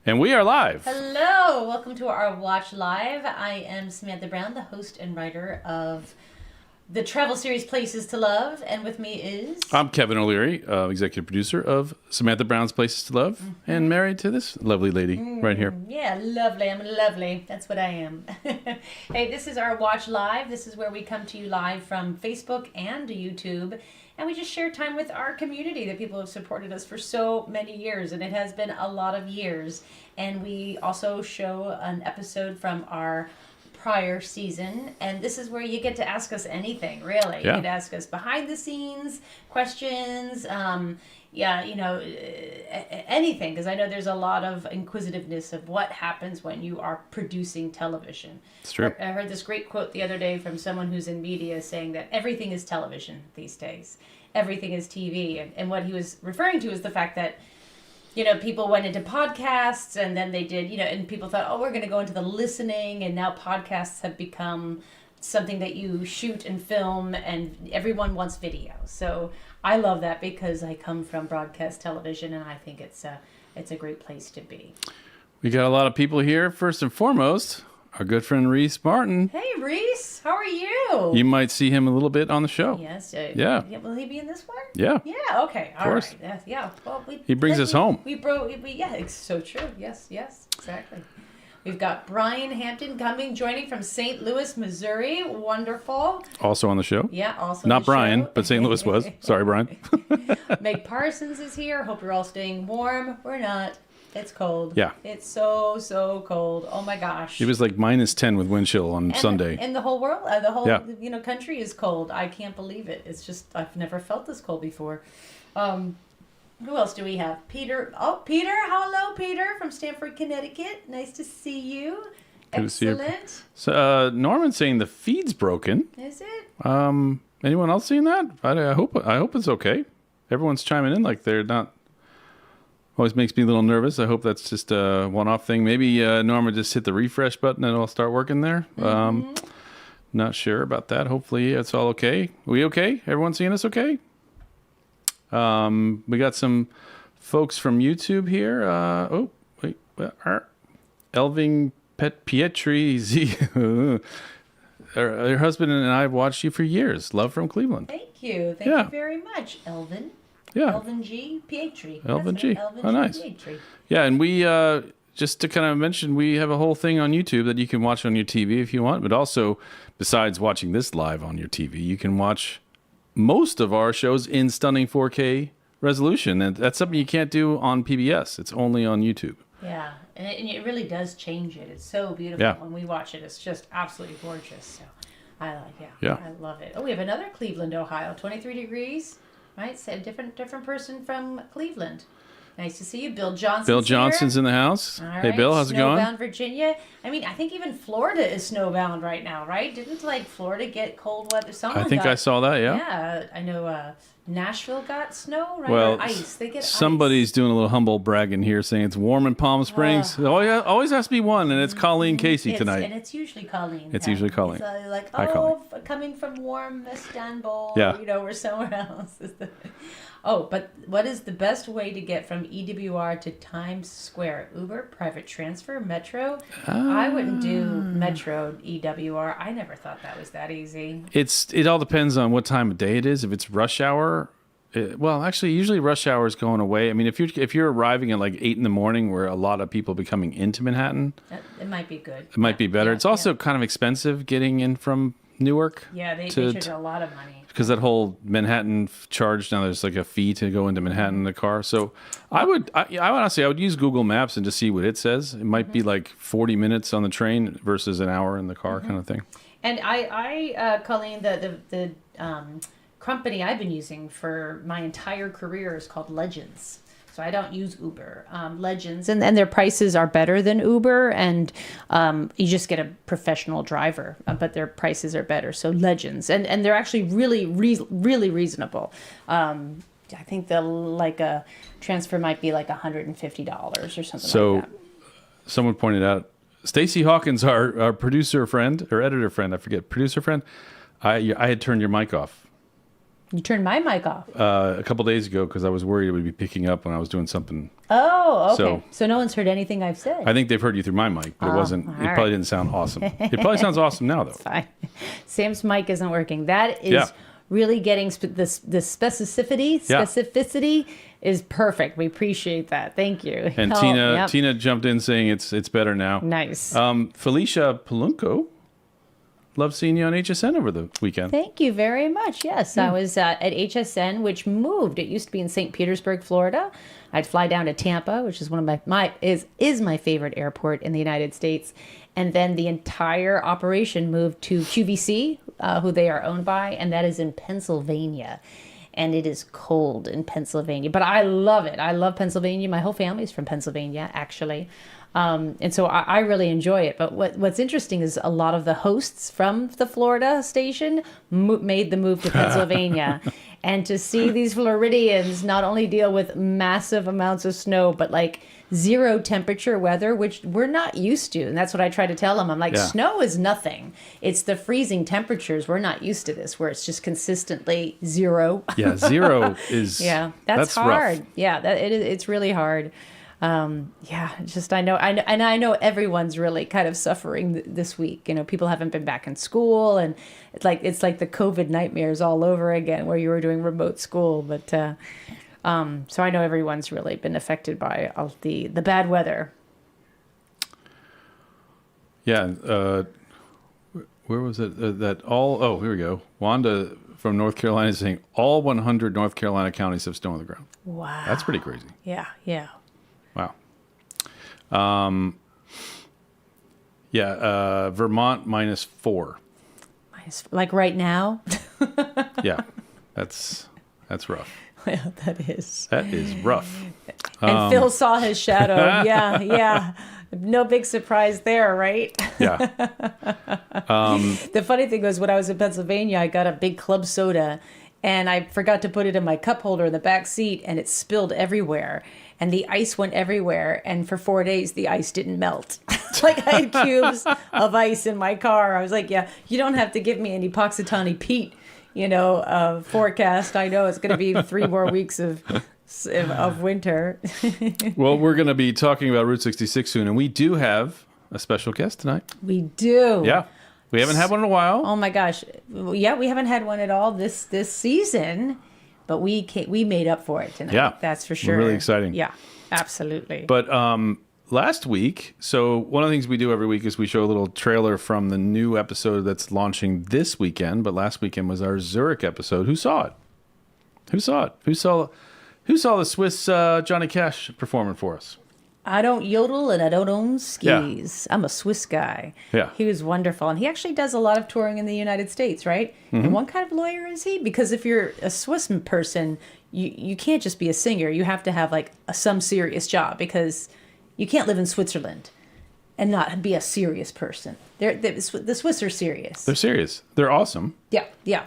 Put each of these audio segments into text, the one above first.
And we are live. Hello, welcome to our Watch Live. I am Samantha Brown, the host and writer of the travel series Places to Love, and with me is... I'm Kevin O'Leary, executive producer of Samantha Brown's Places to Love, and married to this lovely lady right here. Yeah, lovely. I'm lovely. That's what I am. Hey, this is our Watch Live. This is where we come to you live from Facebook and YouTube, and we just share time with our community, the people who have supported us for so many years, and it has been a lot of years. And we also show an episode from our prior season, and this is where you get to ask us anything, really. You get to ask us behind the scenes questions, anything, because I know there's a lot of inquisitiveness of what happens when you are producing television. It's true. I heard this great quote the other day from someone who's in media saying that everything is television these days. Everything is TV. And what he was referring to is the fact that people went into podcasts and then they did, and people thought, we're going to go into the listening. And now podcasts have become something that you shoot and film, and everyone wants video. So I love that because I come from broadcast television, and I think it's a great place to be. We got a lot of people here. First and foremost, our good friend Reese Martin. Hey, Reese, how are you? You might see him a little bit on the show. Yes. Yeah. Will he be in this one? Yeah. Yeah. Okay. All course. right. Yeah. Well, he brings us home. Yeah, it's so true. Yes. Exactly. We've got Brian Hampton joining from St. Louis, Missouri. Wonderful. Also on the show. Yeah, also Not on the Brian, show. but St. Louis was. Sorry, Brian. Meg Parsons is here. Hope you're all staying warm. We're not. It's cold. Yeah. It's so cold. Oh my gosh. It was like -10 with wind chill on Sunday. And the whole world, the whole country is cold. I can't believe it. It's just, I've never felt this cold before. Who else do we have? Peter. Oh, Peter. Hello, Peter from Stamford, Connecticut. Nice to see you. Good to see you. Excellent. So Norman's saying the feed's broken. Is it? Anyone else seeing that? I hope it's okay. Everyone's chiming in like they're not. Always makes me a little nervous. I hope that's just a one-off thing. Maybe Norma just hit the refresh button and it'll start working there. Not sure about that. Hopefully it's all okay. We okay? Everyone seeing us okay? We got some folks from YouTube here. Elving Pietri Z. Her husband and I have watched you for years. Love from Cleveland. Thank you. Thank you very much, Elvin. Yeah. Elvin G. Pietri. Elvin G. Elvin Nice. Pietri. Yeah, and we, just to kind of mention, we have a whole thing on YouTube that you can watch on your TV if you want, but also, besides watching this live on your TV, you can watch most of our shows in stunning 4K resolution, and that's something you can't do on PBS. It's only on YouTube. Yeah, and it really does change it. It's so beautiful. Yeah. When we watch it. It's just absolutely gorgeous. So I Yeah. I love it. Oh, we have another Cleveland, Ohio, 23 degrees. Right, so a different person from Cleveland. Nice to see you, Bill Johnson. Bill Johnson's in the house. All Hey, right. Bill, how's it going? Snowbound Virginia. I mean, I think even Florida is snowbound right now, right? Didn't Florida get cold weather? I think I saw that. Yeah. Yeah, I know. Nashville got snow, right? Well, or ice. They get somebody's ice. doing a little humble bragging here, saying it's warm in Palm Springs. Always has to be one, and it's Colleen Casey tonight. And it's usually Colleen. It's usually Colleen. It's Hi, Colleen. Coming from warm Istanbul. Yeah. Or somewhere else. But what is the best way to get from EWR to Times Square? Uber, private transfer, Metro? I wouldn't do Metro EWR. I never thought that was that easy. It all depends on what time of day it is. If it's rush hour, usually rush hour is going away. I mean, if you're arriving at like 8 a.m, where a lot of people are coming into Manhattan, it might be good. It might be better. It's also kind of expensive getting in from Newark. Yeah, they charge a lot of money. Because that whole Manhattan charge now, there's like a fee to go into Manhattan in the car. So I would honestly, I would use Google Maps and just see what it says. It might be like 40 minutes on the train versus an hour in the car kind of thing. And I Colleen, the company I've been using for my entire career is called Legends. So I don't use Uber. Legends, and their prices are better than Uber, and you just get a professional driver, but their prices are better. So Legends, and they're actually really reasonable. I think a transfer might be like $150 or something like that. Someone pointed out, Stacey Hawkins, our producer friend or editor friend, I forget, producer friend. I had turned your mic off. You turned my mic off. A couple days ago because I was worried it would be picking up when I was doing something. Oh, okay. So- So no one's heard anything I've said. I think they've heard you through my mic, but it wasn't. It right. probably didn't sound awesome. It probably sounds awesome now, though. Fine. Sam's mic isn't working. That is Yeah. really getting the specificity. Yeah. Specificity is perfect. We appreciate that. Thank you. And Oh, yep. Tina jumped in saying it's better now. Nice. Felicia Palunco, love seeing you on HSN over the weekend. Thank you very much. Yes, I was at HSN, which moved. It used to be in St. Petersburg, Florida. I'd fly down to Tampa, which is one of my favorite airport in the United States. And then the entire operation moved to QVC, who they are owned by, and that is in Pennsylvania. And it is cold in Pennsylvania, but I love it. I love Pennsylvania. My whole family is from Pennsylvania, actually. And so I really enjoy it. But what's interesting is a lot of the hosts from the Florida station made the move to Pennsylvania. And to see these Floridians not only deal with massive amounts of snow, but like zero temperature weather, which we're not used to. And that's what I try to tell them. I'm like, Yeah. Snow is nothing. It's the freezing temperatures. We're not used to this, where it's just consistently zero. Yeah, zero is. Yeah, that's rough. hard. Yeah, it's really hard. Yeah, just I know, and I know everyone's really kind of suffering this week. You know, people haven't been back in school, and it's like the COVID nightmares all over again, where you were doing remote school. But so I know everyone's really been affected by all the bad weather. Yeah. Where was it? Oh, here we go. Wanda from North Carolina is saying all 100 North Carolina counties have snow on the ground. Wow, That's pretty crazy. Yeah, yeah. Wow. Vermont -4. Like right now. Yeah, that's rough. Well, that is. That is rough. And Phil saw his shadow. Yeah, yeah. No big surprise there, right? Yeah. The funny thing was, when I was in Pennsylvania, I got a big club soda, and I forgot to put it in my cup holder in the back seat, and it spilled everywhere. And the ice went everywhere. And for 4 days, the ice didn't melt. Like, I had cubes of ice in my car. I was like, yeah, you don't have to give me any Poxitani Pete, forecast. I know it's going to be 3 more weeks of winter. Well, we're going to be talking about Route 66 soon, and we do have a special guest tonight. We do. Yeah. We haven't had one in a while. Oh my gosh. Yeah, we haven't had one at all this season, but we made up for it tonight. Yeah. That's for sure. Really exciting. Yeah, absolutely. But last week, so one of the things we do every week is we show a little trailer from the new episode that's launching this weekend, but last weekend was our Zurich episode. Who saw it? Who saw it? Who saw the Swiss Johnny Cash performing for us? I don't yodel and I don't own skis. Yeah. I'm a Swiss guy. Yeah. He was wonderful. And he actually does a lot of touring in the United States, right? Mm-hmm. And what kind of lawyer is he? Because if you're a Swiss person, you can't just be a singer. You have to have like some serious job, because you can't live in Switzerland and not be a serious person. The Swiss are serious. They're serious. They're awesome. Yeah, yeah.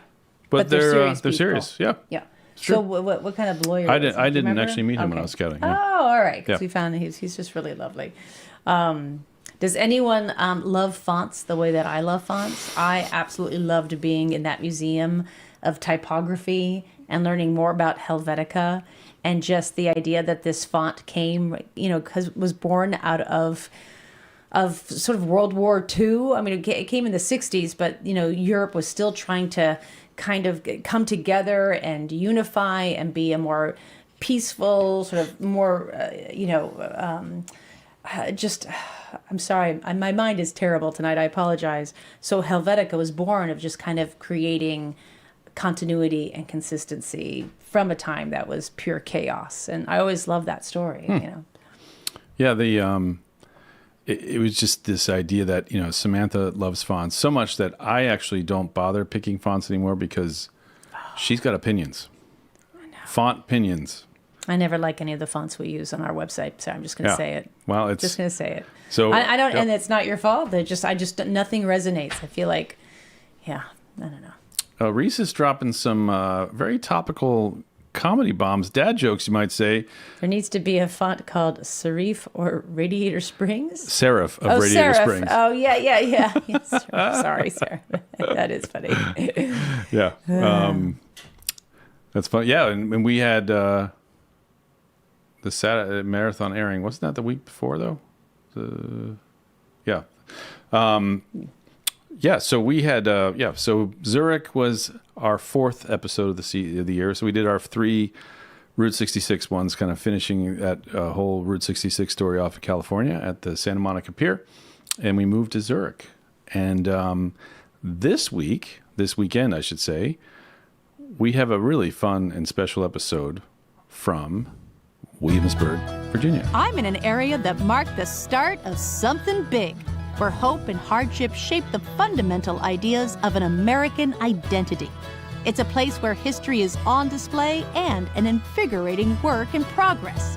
But they're serious. Yeah. Yeah. So what kind of lawyer? I didn't actually meet him when I was scouting. Yeah. Oh, all right. Because Yeah. we found he's just really lovely. Does anyone love fonts the way that I love fonts? I absolutely loved being in that museum of typography and learning more about Helvetica, and just the idea that this font came, was born out of sort of World War II. I mean, it came in the 60s, but, Europe was still trying to kind of come together and unify and be a more peaceful, sort of more, I'm sorry, my mind is terrible tonight. I apologize. So Helvetica was born of just kind of creating continuity and consistency from a time that was pure chaos. And I always loved that story, Yeah, it was just this idea that, Samantha loves fonts so much that I actually don't bother picking fonts anymore, because she's got opinions. Font opinions. I never like any of the fonts we use on our website, so I'm just going to say it. Well, it's just going to say it. So I don't, and it's not your fault. Nothing resonates. I feel like, I don't know. Reese is dropping some very topical comedy bombs, dad jokes, you might say. There needs to be a font called Serif or Radiator Springs. Serif of Radiator Serif. Springs. Oh, yeah. Yes, sorry, Serif. That is funny. Yeah. That's fun. Yeah, and we had the Saturday marathon airing. Wasn't that the week before though? Yeah. Yeah, so we had so Zurich was our 4th episode of the year. So we did our 3 Route 66 ones, kind of finishing that whole Route 66 story off in California at the Santa Monica Pier, and we moved to Zurich. And this weekend, I should say, we have a really fun and special episode from Williamsburg, Virginia. I'm in an area that marked the start of something big, where hope and hardship shape the fundamental ideas of an American identity. It's a place where history is on display and an invigorating work in progress.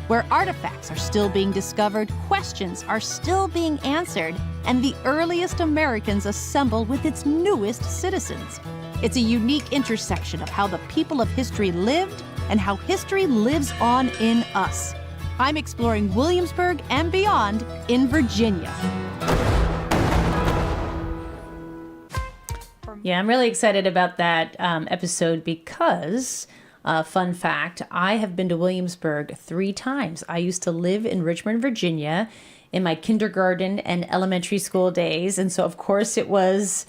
Where artifacts are still being discovered, questions are still being answered, and the earliest Americans assemble with its newest citizens. It's a unique intersection of how the people of history lived and how history lives on in us. I'm exploring Williamsburg and beyond in Virginia. Yeah, I'm really excited about that episode because, fun fact, I have been to Williamsburg 3 times. I used to live in Richmond, Virginia in my kindergarten and elementary school days. And so, of course, it was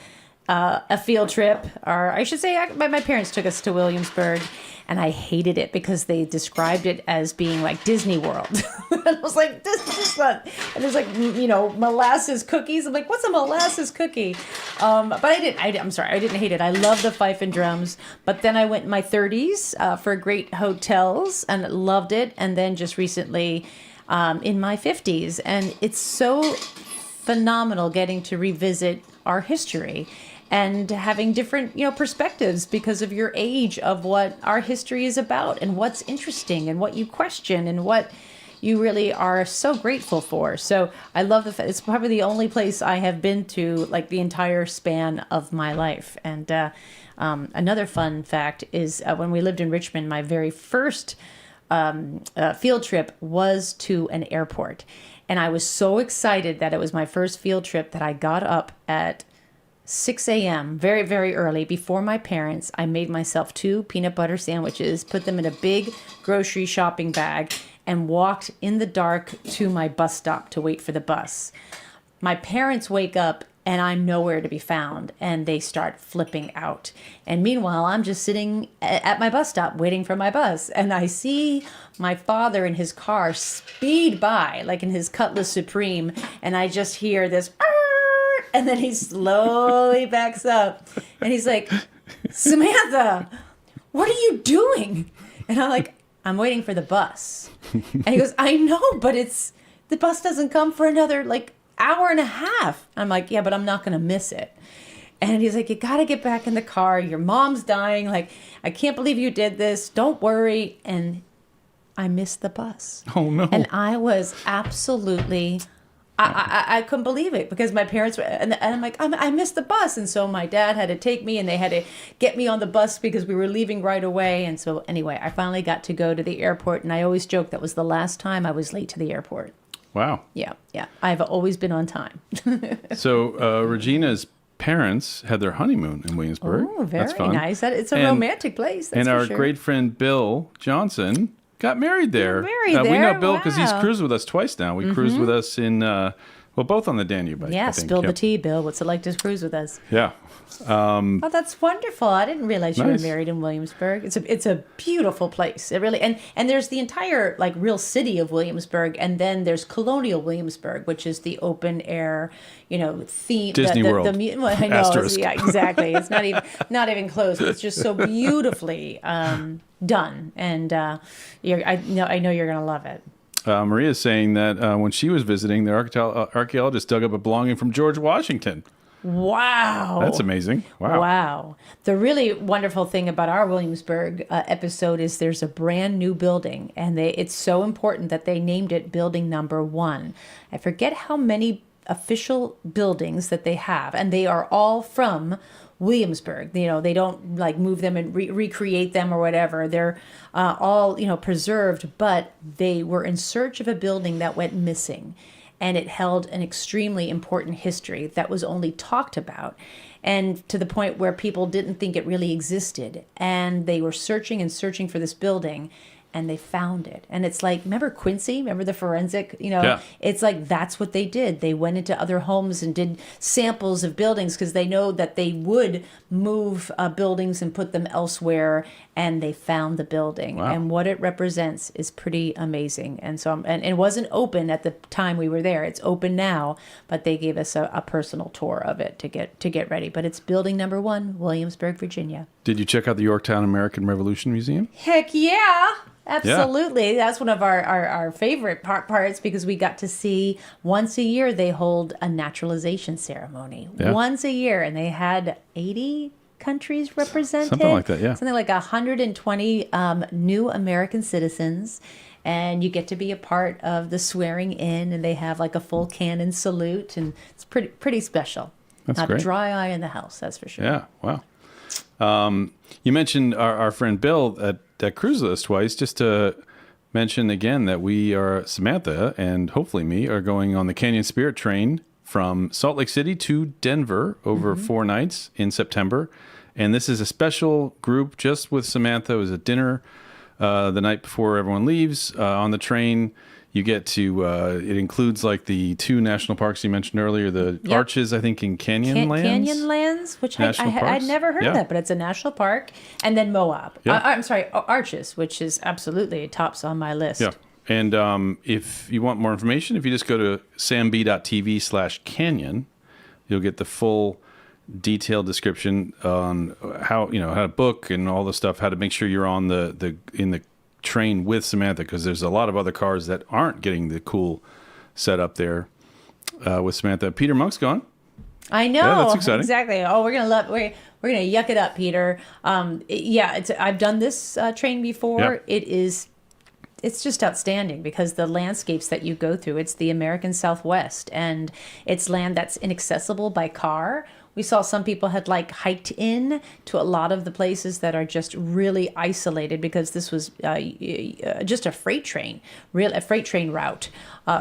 a field trip, or I should say my parents took us to Williamsburg, and I hated it because they described it as being like Disney World. And I was like, this is not, and there's like, molasses cookies. I'm like, what's a molasses cookie? But I'm sorry, I didn't hate it. I love the fife and drums, but then I went in my 30s for great hotels and loved it. And then just recently in my 50s, and it's so phenomenal getting to revisit our history and having different, perspectives because of your age of what our history is about and what's interesting and what you question and what you really are so grateful for. So I love the fact it's probably the only place I have been to like the entire span of my life. And another fun fact is when we lived in Richmond, my very first field trip was to an airport. And I was so excited that it was my first field trip that I got up at 6 a.m., very, very early, before my parents. I made myself 2 peanut butter sandwiches, put them in a big grocery shopping bag, and walked in the dark to my bus stop to wait for the bus. My parents wake up, and I'm nowhere to be found, and they start flipping out. And meanwhile, I'm just sitting at my bus stop waiting for my bus, and I see my father in his car speed by, like in his Cutlass Supreme, and I just hear this, and then he slowly backs up, and he's like, Samantha, what are you doing? And I'm like, I'm waiting for the bus. And he goes, I know, but the bus doesn't come for another hour and a half. I'm like, yeah, but I'm not going to miss it. And he's like, you got to get back in the car. Your mom's dying. Like, I can't believe you did this. Don't worry. And I missed the bus. Oh, no. And I was absolutely, I couldn't believe it because my parents were, and I'm like, I missed the bus. And so my dad had to take me and they had to get me on the bus because we were leaving right away. And so anyway, I finally got to go to the airport. And I always joke that was the last time I was late to the airport. Wow. Yeah. I've always been on time. So Regina's parents had their honeymoon in Williamsburg. Oh, very That's fun. nice. It's a romantic place. That's and our for sure. great friend Bill Johnson got married there. Married there? We know Bill because he's Wow. cruised with us twice now. We cruised with us in, both on the Danube. Yeah, I think. spill the Yep. tea, Bill. What's it like to cruise with us? Yeah. Oh, that's wonderful. I didn't realize you were Nice. married in Williamsburg. It's a beautiful place. It really and there's the entire real city of Williamsburg, and then there's Colonial Williamsburg, which is the open air, theme Disney World. Well, I know, Asterisk. yeah, exactly. It's not even close. It's just so beautifully done, and I know you're gonna love it. Maria's saying that when she was visiting, the archaeologist dug up a belonging from George Washington. Wow. That's amazing. Wow. Wow. The really wonderful thing about our Williamsburg episode is there's a brand new building, and it's so important that they named it Building Number 1. I forget how many official buildings that they have, and they are all from Williamsburg. They don't move them and recreate them or whatever. They're all preserved, but they were in search of a building that went missing. and it held an extremely important history that was only talked about, and to the point where people didn't think it really existed, and they were searching and searching for this building, and they found it. And it's like, remember Quincy? Remember the forensic? Yeah. It's like that's what they did. They went into other homes and did samples of buildings because they know that they would move buildings and put them elsewhere. And they found the building. Wow. And what it represents is pretty amazing. And so, and it wasn't open at the time we were there. It's open now, but they gave us a personal tour of it to get ready. But it's building number 1, Williamsburg, Virginia. Did you check out the Yorktown American Revolution Museum? Heck yeah. Absolutely. Yeah. That's one of our favorite parts because we got to see once a year they hold a naturalization ceremony. Yeah. Once a year. And they had 80 countries represented. Something like that, yeah. Something like 120 new American citizens. And you get to be a part of the swearing in, and they have like a full cannon salute, and it's pretty special. That's Not great. a dry eye in the house, that's for sure. Yeah, wow. You mentioned our friend Bill that cruised with us twice. Just to mention again that we are, Samantha and hopefully me, are going on the Canyon Spirit train from Salt Lake City to Denver over 4 nights in September. And this is a special group just with Samantha. It was a dinner the night before everyone leaves on the train. You get to, it includes like the 2 national parks you mentioned earlier, the Yep. Arches, I think, in Canyonlands. Canyonlands, which National I'd parks? never heard Yeah. of that, but it's a national park. And then Moab. Yeah. I'm sorry, Arches, which is absolutely tops on my list. Yeah. And if you want more information, if you just go to samb.tv/canyon, you'll get the full detailed description on how to book and all the stuff, how to make sure you're on in the train with Samantha, because there's a lot of other cars that aren't getting the cool setup there with Samantha. Peter Monk's gone. I know. Yeah, that's exciting. Exactly. Oh, we're gonna yuck it up, Peter. I've done this train before. Yeah. It's just outstanding because the landscapes that you go through, it's the American Southwest, and it's land that's inaccessible by car. We saw some people had like hiked in to a lot of the places that are just really isolated because this was just a freight train route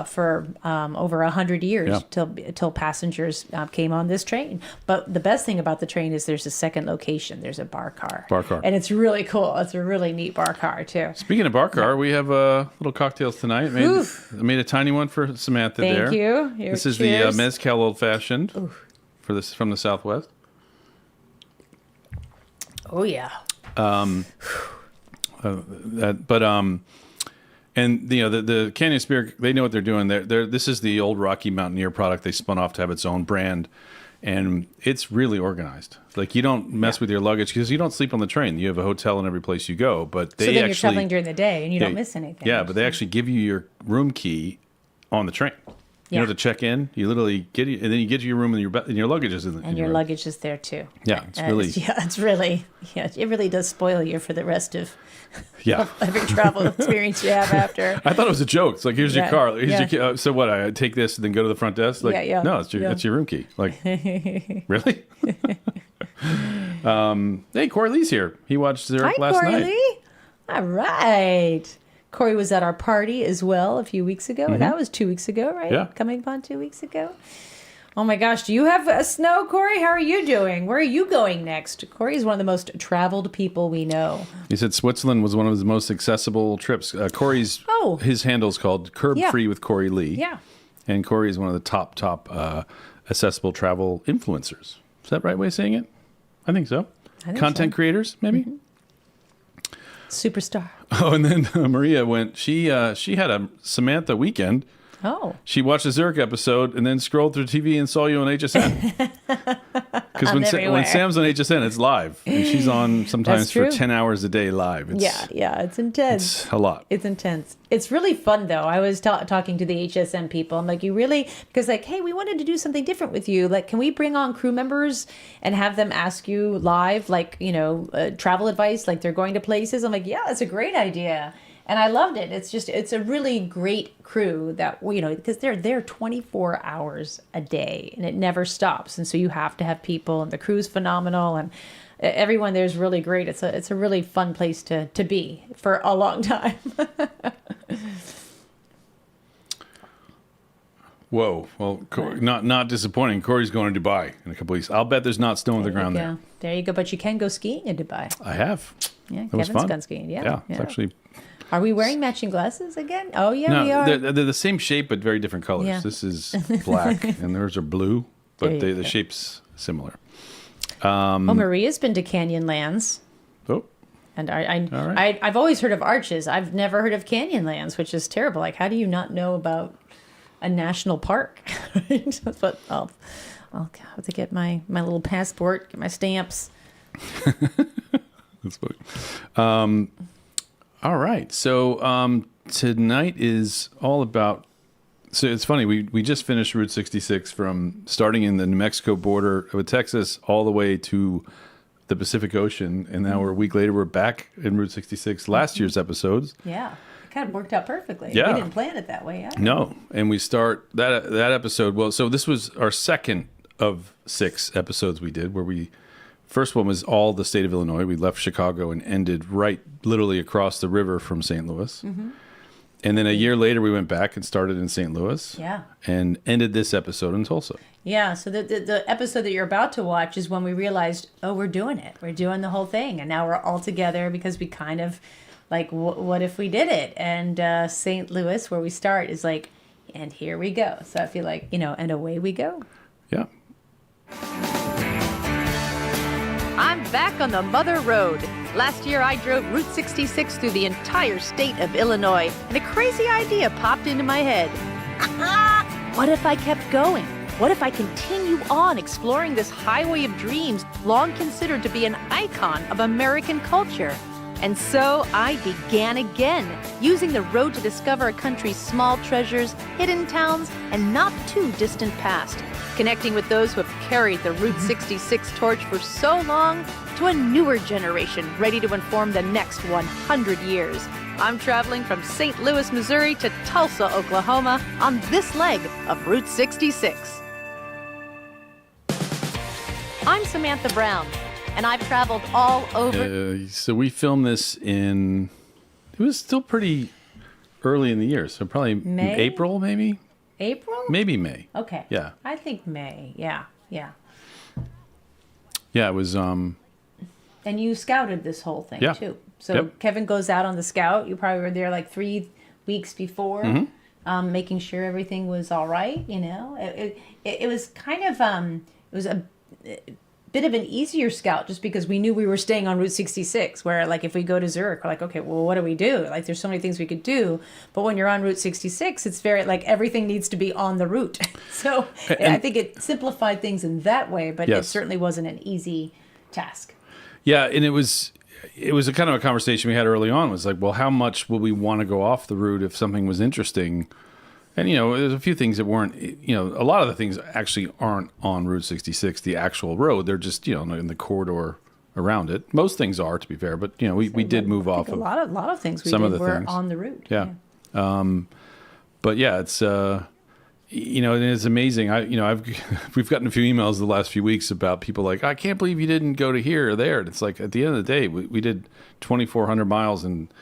for over 100 years till passengers came on this train. But the best thing about the train is there's a second location. There's a bar car. And it's really cool. It's a really neat bar car too. Speaking of bar car, we have little cocktails tonight. I made a tiny one for Samantha there. Thank you. This is Cheers. the Mezcal Old-Fashioned. From the Southwest. Oh yeah. And the Canyon Spirit, they know what they're doing. This is the old Rocky Mountaineer product they spun off to have its own brand, and it's really organized. Like you don't mess with your luggage because you don't sleep on the train. You have a hotel in every place you go, but they so then actually you're traveling during the day and you don't miss anything. Yeah, but they actually give you your room key on the train. You don't have to check in. You literally get it, and then you get to your room, and your luggage is in. And your luggage is there too. Yeah, it really does spoil you for the rest of Yeah. every travel experience you have after. I thought it was a joke. It's like, here's your car. Here's yeah. your key. So what? I take this and then go to the front desk? Like, Yeah. no, that's your room key. Like, really? Hey, Corey Lee's here. He watched Zurich last Corey night. Lee. All right. Corey was at our party as well a few weeks ago. That was 2 weeks ago, right? Yeah. Coming upon 2 weeks ago. Oh my gosh, do you have snow, Corey? How are you doing? Where are you going next? Corey is one of the most traveled people we know. He said Switzerland was one of his most accessible trips. Corey's, his handle's called Curb Free with Corey Lee. Yeah. And Corey is one of the top accessible travel influencers. Is that the right way of saying it? I think so. Content creators, maybe? Superstar. Oh, and then Maria went, she had a Samantha weekend. Oh. She watched the Zurich episode and then scrolled through TV and saw you on HSN. Because when Sam's on HSN, it's live. And she's on sometimes for 10 hours a day live. It's intense. It's a lot. It's intense. It's really fun, though. I was talking to the HSN people. I'm like, because like, hey, we wanted to do something different with you. Like, can we bring on crew members and have them ask you live, like, travel advice, like they're going to places? I'm like, yeah, that's a great idea. And I loved it. It's a really great crew that, because they're there 24 hours a day and it never stops. And so you have to have people, and the crew's phenomenal, and everyone there is really great. It's a really fun place to be for a long time. Whoa. Well, not disappointing. Corey's going to Dubai in a couple weeks. I'll bet there's not snow on the ground there. There you go. But you can go skiing in Dubai. I have. Yeah, Kevin's gone skiing. Yeah, it's actually... Are we wearing matching glasses again? Oh, yeah, no, we are. They're the same shape, but very different colors. Yeah. This is black, and theirs are blue, but the shape's similar. Maria's been to Canyonlands. Oh. And All right. I've always heard of arches. I've never heard of Canyonlands, which is terrible. Like, how do you not know about a national park? But I'll have to get my little passport, get my stamps. That's funny. All right. So tonight is all about... So it's funny. We just finished Route 66 from starting in the New Mexico border with Texas all the way to the Pacific Ocean. And now we're a week later, we're back in Route 66, last year's episodes. Yeah. It kind of worked out perfectly. Yeah. We didn't plan it that way. Yeah. No. And we start that episode. Well, so this was our second of 6 episodes we did, where first one was all the state of Illinois. We left Chicago and ended right literally across the river from St. Louis. Mm-hmm. And then a year later, we went back and started in St. Louis. Yeah. And ended this episode in Tulsa. Yeah. So the episode that you're about to watch is when we realized, oh, we're doing it. We're doing the whole thing. And now we're all together because we kind of like, what if we did it? And St. Louis, where we start, is like, and here we go. So I feel like, and away we go. Yeah. I'm back on the Mother Road. Last year, I drove Route 66 through the entire state of Illinois, and a crazy idea popped into my head. What if I kept going? What if I continue on exploring this highway of dreams, long considered to be an icon of American culture? And so I began again, using the road to discover a country's small treasures, hidden towns, and not too distant past, connecting with those who have carried the Route 66 torch for so long to a newer generation ready to inform the next 100 years. I'm traveling from St. Louis, Missouri to Tulsa, Oklahoma on this leg of Route 66. I'm Samantha Brown, and I've traveled all over. So we filmed this it was still pretty early in the year, so probably May? April, maybe? April? Maybe May. Okay. Yeah. I think May. Yeah. Yeah, it was... And you scouted this whole thing, too. So Yep. Kevin goes out on the scout. You probably were there like 3 weeks before, making sure everything was all right, It was kind of... it was a bit of an easier scout just because we knew we were staying on Route 66, where like if we go to Zurich, we're like, okay, well, what do we do? Like there's so many things we could do. But when you're on Route 66, it's very like everything needs to be on the route. So I think it simplified things in that way, but it certainly wasn't an easy task. Yeah, and it was a kind of a conversation we had early on. It was like, well, how much will we want to go off the route if something was interesting? And, there's a few things that weren't, a lot of the things actually aren't on Route 66, the actual road. They're just, in the corridor around it. Most things are, to be fair, but, we did move off of a lot of things we some did of the were things. on the route. Yeah. But yeah, it's, and it's amazing. We've gotten a few emails the last few weeks about people like, I can't believe you didn't go to here or there. And it's like, at the end of the day, we did 2,400 miles and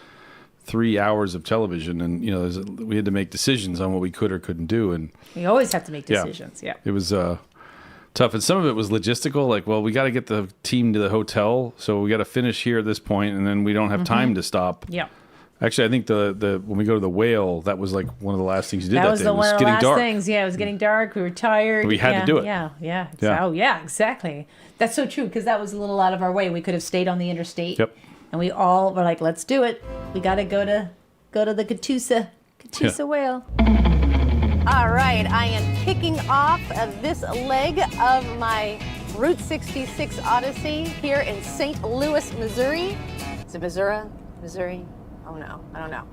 3 hours of television, and we had to make decisions on what we could or couldn't do, and we always have to make decisions. Yeah. It was tough, and some of it was logistical. Like, well, we got to get the team to the hotel, so we got to finish here at this point, and then we don't have time to stop. Yeah. Actually, I think the when we go to the Whale, that was like one of the last things you did. That was day. one of the last dark. things. Yeah, it was getting dark. We were tired. We had to do it. Yeah. Oh, yeah, exactly. That's so true because that was a little out of our way. We could have stayed on the interstate. Yep. And we all were like, let's do it. We got to go to the Catoosa Whale. All right, I am kicking off this leg of my Route 66 Odyssey here in St. Louis, Missouri. Is it Missouri? Oh no, I don't know.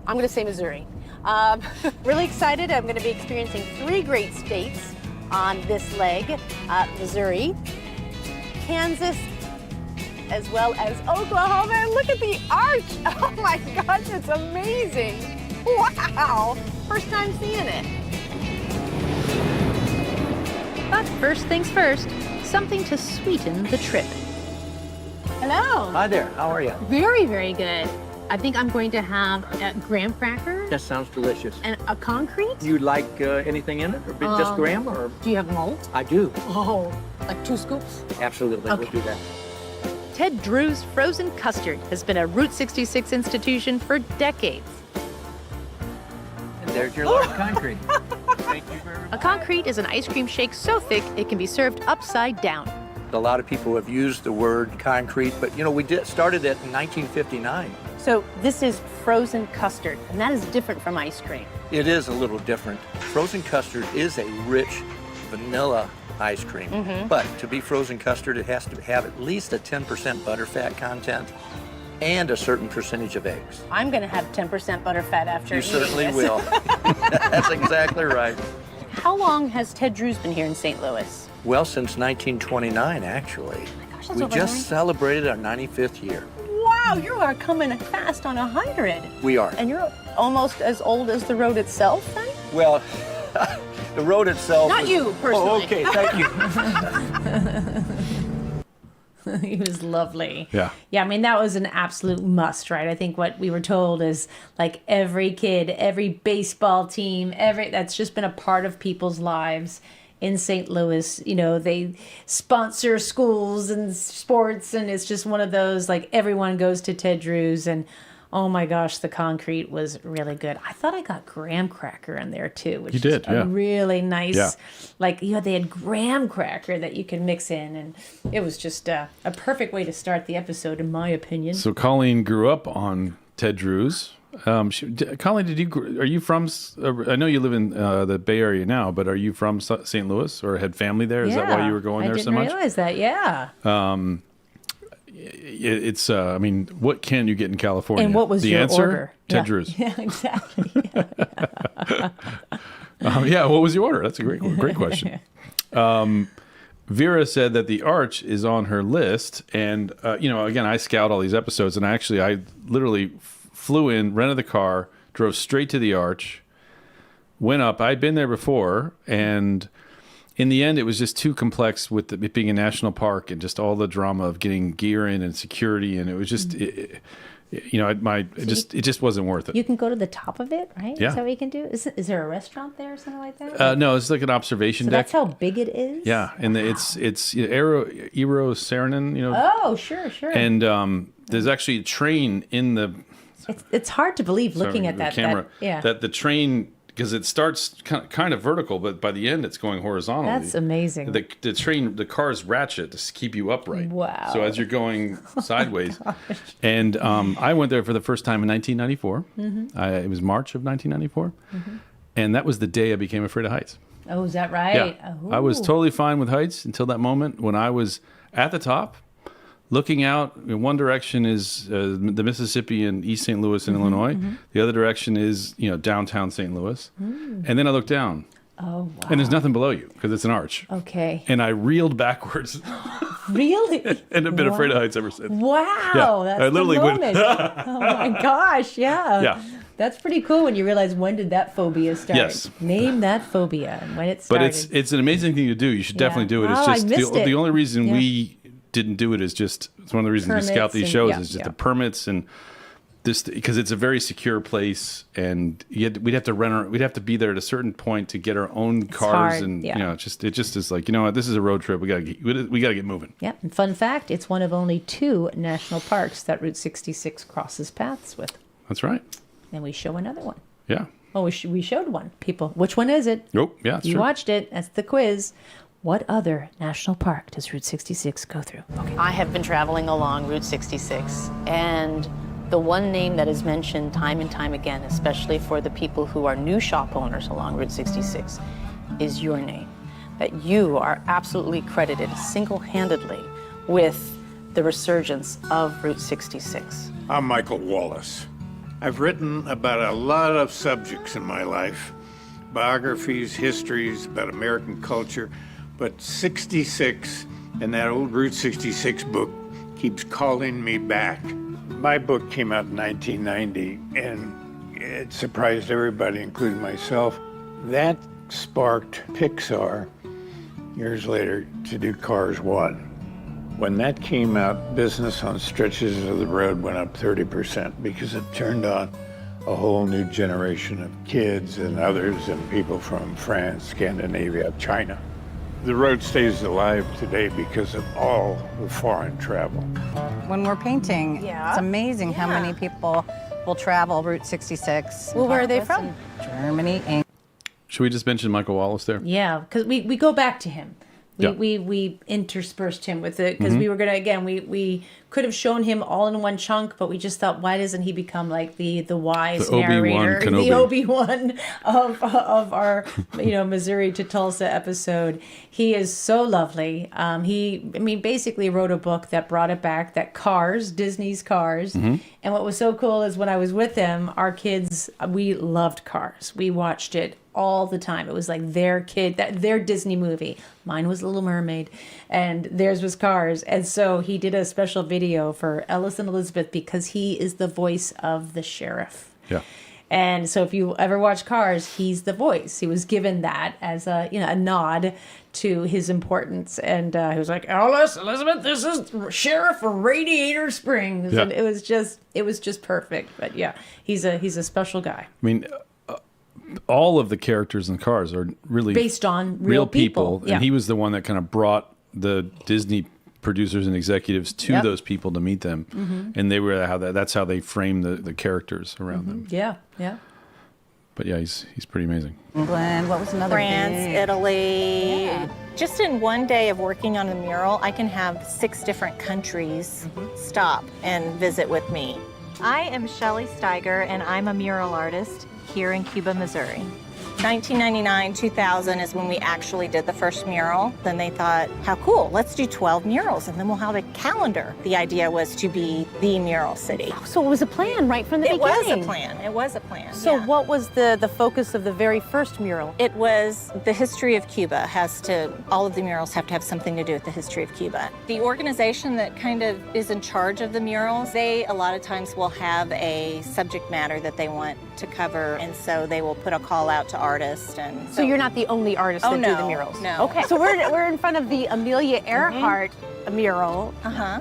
I'm going to say Missouri. Really excited. I'm going to be experiencing 3 great states on this leg. Missouri, Kansas, as well as Oklahoma. And look at the arch. Oh my gosh, it's amazing. Wow. First time seeing it. But first things first, something to sweeten the trip. Hello. Hi there, how are you? Very, very good. I think I'm going to have a graham cracker That sounds delicious. and a concrete. You'd like anything in it, or just graham, or? Do you have malt? I do. Oh, like 2 scoops? Absolutely, Okay. we'll do that. Ted Drew's Frozen Custard has been a Route 66 institution for decades. And there's your large concrete. Thank you very much. A concrete is an ice cream shake so thick it can be served upside down. A lot of people have used the word concrete, but we started it in 1959. So this is frozen custard, and that is different from ice cream. It is a little different. Frozen custard is a rich vanilla ice cream, but to be frozen custard, it has to have at least a 10% butterfat content and a certain percentage of eggs. I'm going to have 10% butterfat after You eating certainly this. will. That's exactly right. How long has Ted Drew's been here in St. Louis? Well, since 1929, actually. Gosh, that's We over just 90. celebrated our 95th year. Wow, you are coming fast on 100. We are. And you're almost as old as the road itself, then? Well, the road itself. Not you, personally. Oh, okay, thank you. He was lovely. Yeah. Yeah, I mean, that was an absolute must, right? I think what we were told is like every kid, every baseball team, that's just been a part of people's lives in St. Louis. They sponsor schools and sports, and it's just one of those, like, everyone goes to Ted Drew's, and oh my gosh, the concrete was really good. I thought I got graham cracker in there too, which You did, is a yeah. really nice, Yeah. like, they had graham cracker that you can mix in, and it was just a perfect way to start the episode, in my opinion. So Colleen grew up on Ted Drew's. Colleen, are you from? I know you live in the Bay Area now, but are you from St. Louis or had family there? Is that why you were going there so much? I didn't realize that. Yeah. It's. I mean, what can you get in California? And what was the your answer? order? Ted Drew's. Yeah, exactly. Yeah. What was your order? That's a great question. Vera said that the Arch is on her list, and again, I scout all these episodes, and I literally flew in, rented the car, drove straight to the Arch, went up. I'd been there before, and in the end, it was just too complex with it being a national park and just all the drama of getting gear in and security, and it was just, it just wasn't worth it. You can go to the top of it, right? Yeah. Is that what you can do? Is there a restaurant there or something like that? No, it's like an observation So deck. that's how big it is? Yeah, and it's Eero Saarinen, Oh, sure. and there's actually a train in the It's hard to believe looking at the that camera. yeah. That the train, because it starts kind of vertical, but by the end it's going horizontal. That's amazing. The train, the car's ratchet to keep you upright. Wow. So as you're going sideways, and I went there for the first time in 1994. It was March of 1994, and that was the day I became afraid of heights. Oh, is that right? Yeah, Oh. I was totally fine with heights until that moment when I was at the top, looking out. In one direction is the Mississippi and East St. Louis in Illinois. The other direction is downtown St. Louis, and then I look down. Oh, wow. And there's nothing below you because it's an arch. Okay. And I reeled backwards Really? and have been afraid of heights ever since. Wow. Yeah, That's I literally the went, moment. Oh, my gosh. Yeah. Yeah. That's pretty cool when you realize when did that phobia start. Yes. Name that phobia and when it But started. it's an amazing thing to do. You should definitely do it. It's Oh, I just missed it. the only reason Yeah. we didn't do it is just, it's one of the reasons we scout Permits these and- shows yeah, is just yeah. the permits and this, because it's a very secure place, and we'd have to be there at a certain point to get our own cars, hard, and yeah. it just is like, what, this is a road trip. We gotta get moving. Yeah. And fun fact, it's one of only 2 national parks that Route 66 crosses paths with. That's right. And we show another one. Yeah. Oh, we showed one. People, which one is it? Nope. Yeah. That's You true. watched it. That's the quiz. What other national park does Route 66 go through? Okay. I have been traveling along Route 66, and the one name that is mentioned time and time again, especially for the people who are new shop owners along Route 66, is your name. That you are absolutely credited single-handedly with the resurgence of Route 66. I'm Michael Wallace. I've written about a lot of subjects in my life, biographies, histories, about American culture, but 66 and that old Route 66 book keeps calling me back. My book came out in 1990, and it surprised everybody, including myself. That sparked Pixar years later to do Cars 1. When that came out, business on stretches of the road went up 30% because it turned on a whole new generation of kids and others and people from France, Scandinavia, China. The road stays alive today because of all the foreign travel. When we're painting, it's amazing how many people will travel Route 66. Well, where are they from? Germany, England. Should we just mention Michael Wallace there? Yeah, because we go back to him. Yeah. We interspersed him with it because we were gonna we could have shown him all in one chunk, but we just thought, why doesn't he become like the wise The Obi-Wan narrator, Kenobi. the Obi-Wan of our Missouri to Tulsa episode? He is so lovely. He basically wrote a book that brought it back. That Cars, Disney's Cars, and what was so cool is when I was with him, our kids, we loved Cars. We watched it all the time. It was like their Disney movie. Mine was Little Mermaid and theirs was Cars. And so he did a special video for Ellis and Elizabeth because he is the voice of the sheriff. Yeah. And so if you ever watch Cars, he's the voice. He was given that as a nod to his importance. And he was like, Ellis, Elizabeth, this is Sheriff Radiator Springs. Yeah. And it was just perfect. But yeah, he's a special guy. I mean, all of the characters in Cars are really Based on real people. And he was the one that kind of brought the Disney producers and executives to those people to meet them. And they were that's how they framed the characters around them. Yeah, yeah. But yeah, he's pretty amazing. England, what was another France, big- Italy. Just in one day of working on the mural, I can have 6 different countries stop and visit with me. I am Shelley Steiger, and I'm a mural artist here in Cuba, Missouri. 1999, 2000 is when we actually did the first mural. Then they thought, how cool, let's do 12 murals and then we'll have a calendar. The idea was to be the mural city. So it was a plan right from the It was beginning. a plan, it was a plan. So yeah. what was the focus of the very first mural? It was the history of Cuba all of the murals have to have something to do with the history of Cuba. The organization that kind of is in charge of the murals, they a lot of times will have a subject matter that they want to cover, and so they will put a call out to artists. And So you're not the only artist that do the murals? No. Okay, so we're in front of the Amelia Earhart mural.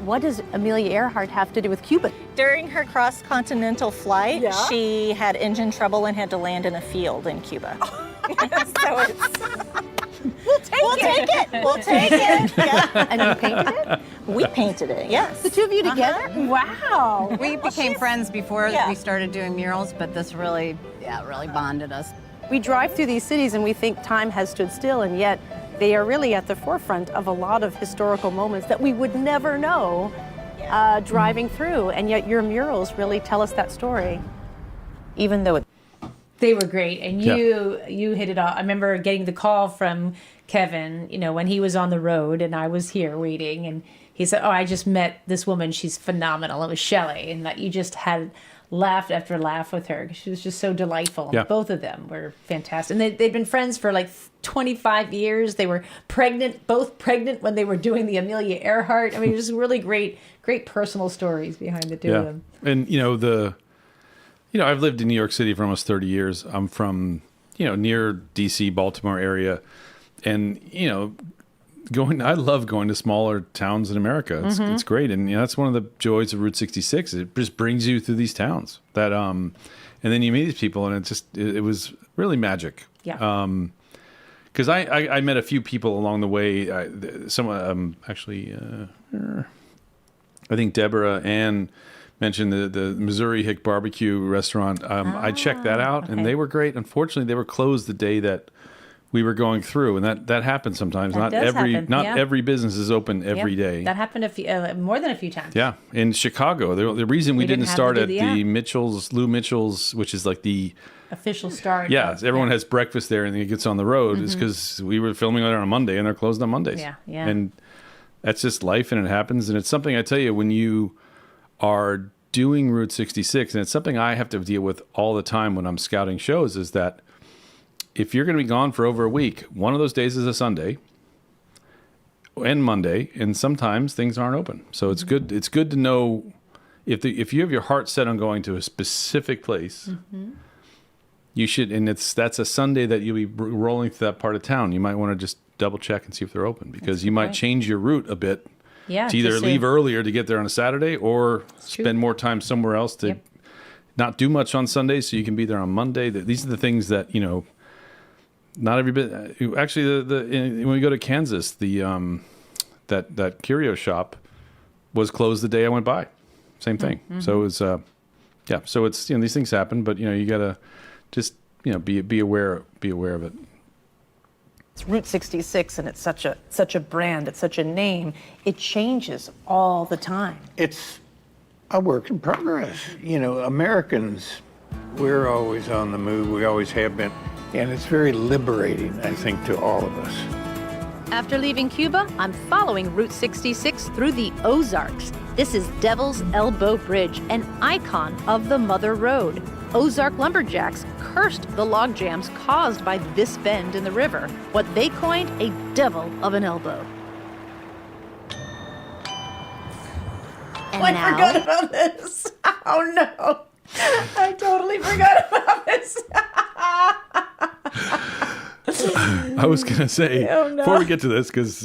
What does Amelia Earhart have to do with Cuba? During her cross-continental flight, she had engine trouble and had to land in a field in Cuba. So it's... We'll take it. Yeah. And you painted it? We painted it, yes. The two of you together? Wow. We became friends before we started doing murals, but this really bonded us. We drive through these cities and we think time has stood still, and yet they are really at the forefront of a lot of historical moments that we would never know driving through, and yet your murals really tell us that story, even though They were great, and you hit it off. I remember getting the call from Kevin, when he was on the road and I was here waiting, and he said, "Oh, I just met this woman. She's phenomenal." It was Shelley, and that you just had laugh after laugh with her. She was just so delightful. Yeah. Both of them were fantastic, and they'd been friends for like 25 years. They were both pregnant when they were doing the Amelia Earhart. I mean, just really great personal stories behind the two of them. And I've lived in New York City for almost 30 years. I'm from, near DC, Baltimore area. And, I love going to smaller towns in America. It's great. And that's one of the joys of Route 66. It just brings you through these towns and then you meet these people, and it was really magic. Yeah. Cause I met a few people along the way. I think Deborah Ann mentioned the Missouri Hick Barbecue restaurant. I checked that out, and they were great. Unfortunately, they were closed the day that we were going through, and that happens sometimes. That does happen, yeah. Every business is open every day. That happened more than a few times. Yeah, in Chicago, the reason we didn't have start to at do the Lou Mitchell's, which is like the official start. everyone has breakfast there, and then it gets on the road, is because we were filming there on a Monday, and they're closed on Mondays. Yeah, yeah. And that's just life, and it happens, and it's something I tell you when you are doing Route 66, and it's something I have to deal with all the time when I'm scouting shows, is that if you're going to be gone for over a week, one of those days is a Sunday and Monday, and sometimes things aren't open. So it's good. It's good to know if you have your heart set on going to a specific place, you should. And that's a Sunday that you'll be rolling through that part of town. You might want to just double check and see if they're open, because you might change your route a bit Yeah, to either just leave earlier to get there on a Saturday or spend more time somewhere else to not do much on Sunday so you can be there on Monday. These are the things that, not every bit. Actually, when we go to Kansas, that Curios shop was closed the day I went by. Same thing. Mm-hmm. So it was, So it's these things happen, but you gotta just be aware of it. It's Route 66, and it's such a brand. It's such a name. It changes all the time. It's a work in progress. Americans, we're always on the move. We always have been. And it's very liberating, I think, to all of us. After leaving Cuba, I'm following Route 66 through the Ozarks. This is Devil's Elbow Bridge, an icon of the Mother Road. Ozark lumberjacks cursed the log jams caused by this bend in the river, what they coined a devil of an elbow. I forgot about this. Oh no. I totally forgot about this. I was going to say, before we get to this, because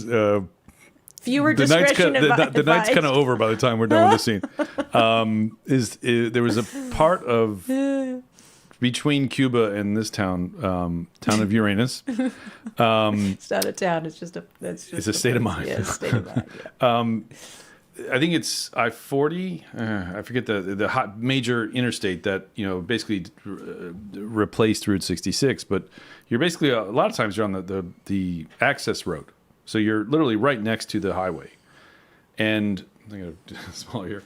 viewer the discretion the night's kind of over by the time we're done with this scene. There was a part of between Cuba and this town of Uranus. It's not a town. It's just it's a state of mind. Yeah, it's a state of mind. Yeah. I think it's I-40. I forget the hot major interstate that basically replaced Route 66. But you're basically a lot of times you're on the access road, so you're literally right next to the highway. And I'm gonna do a small here.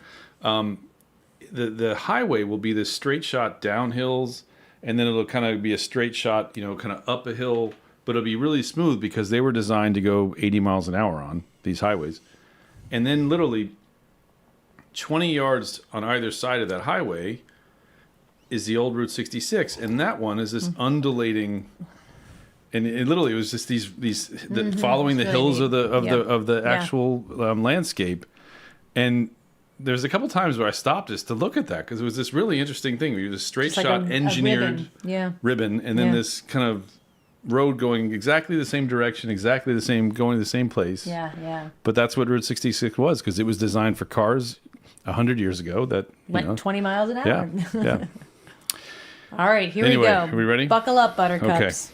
The highway will be this straight shot down hills, and then it'll kind of be a straight shot, kind of up a hill, but it'll be really smooth because they were designed to go 80 miles an hour on these highways. And then literally 20 yards on either side of that highway is the old Route 66. And that one is this undulating, and it literally was just these following the hills of the actual landscape. And there's a couple times where I stopped just to look at that because it was this really interesting thing. It was a straight shot engineered ribbon, and then this kind of road going exactly the same direction, exactly the same, going to the same place. Yeah. But that's what Route 66 was, because it was designed for cars 100 years ago that went 20 miles an hour. Yeah. All right, here Anyway, we go. are we ready? Buckle up, buttercups.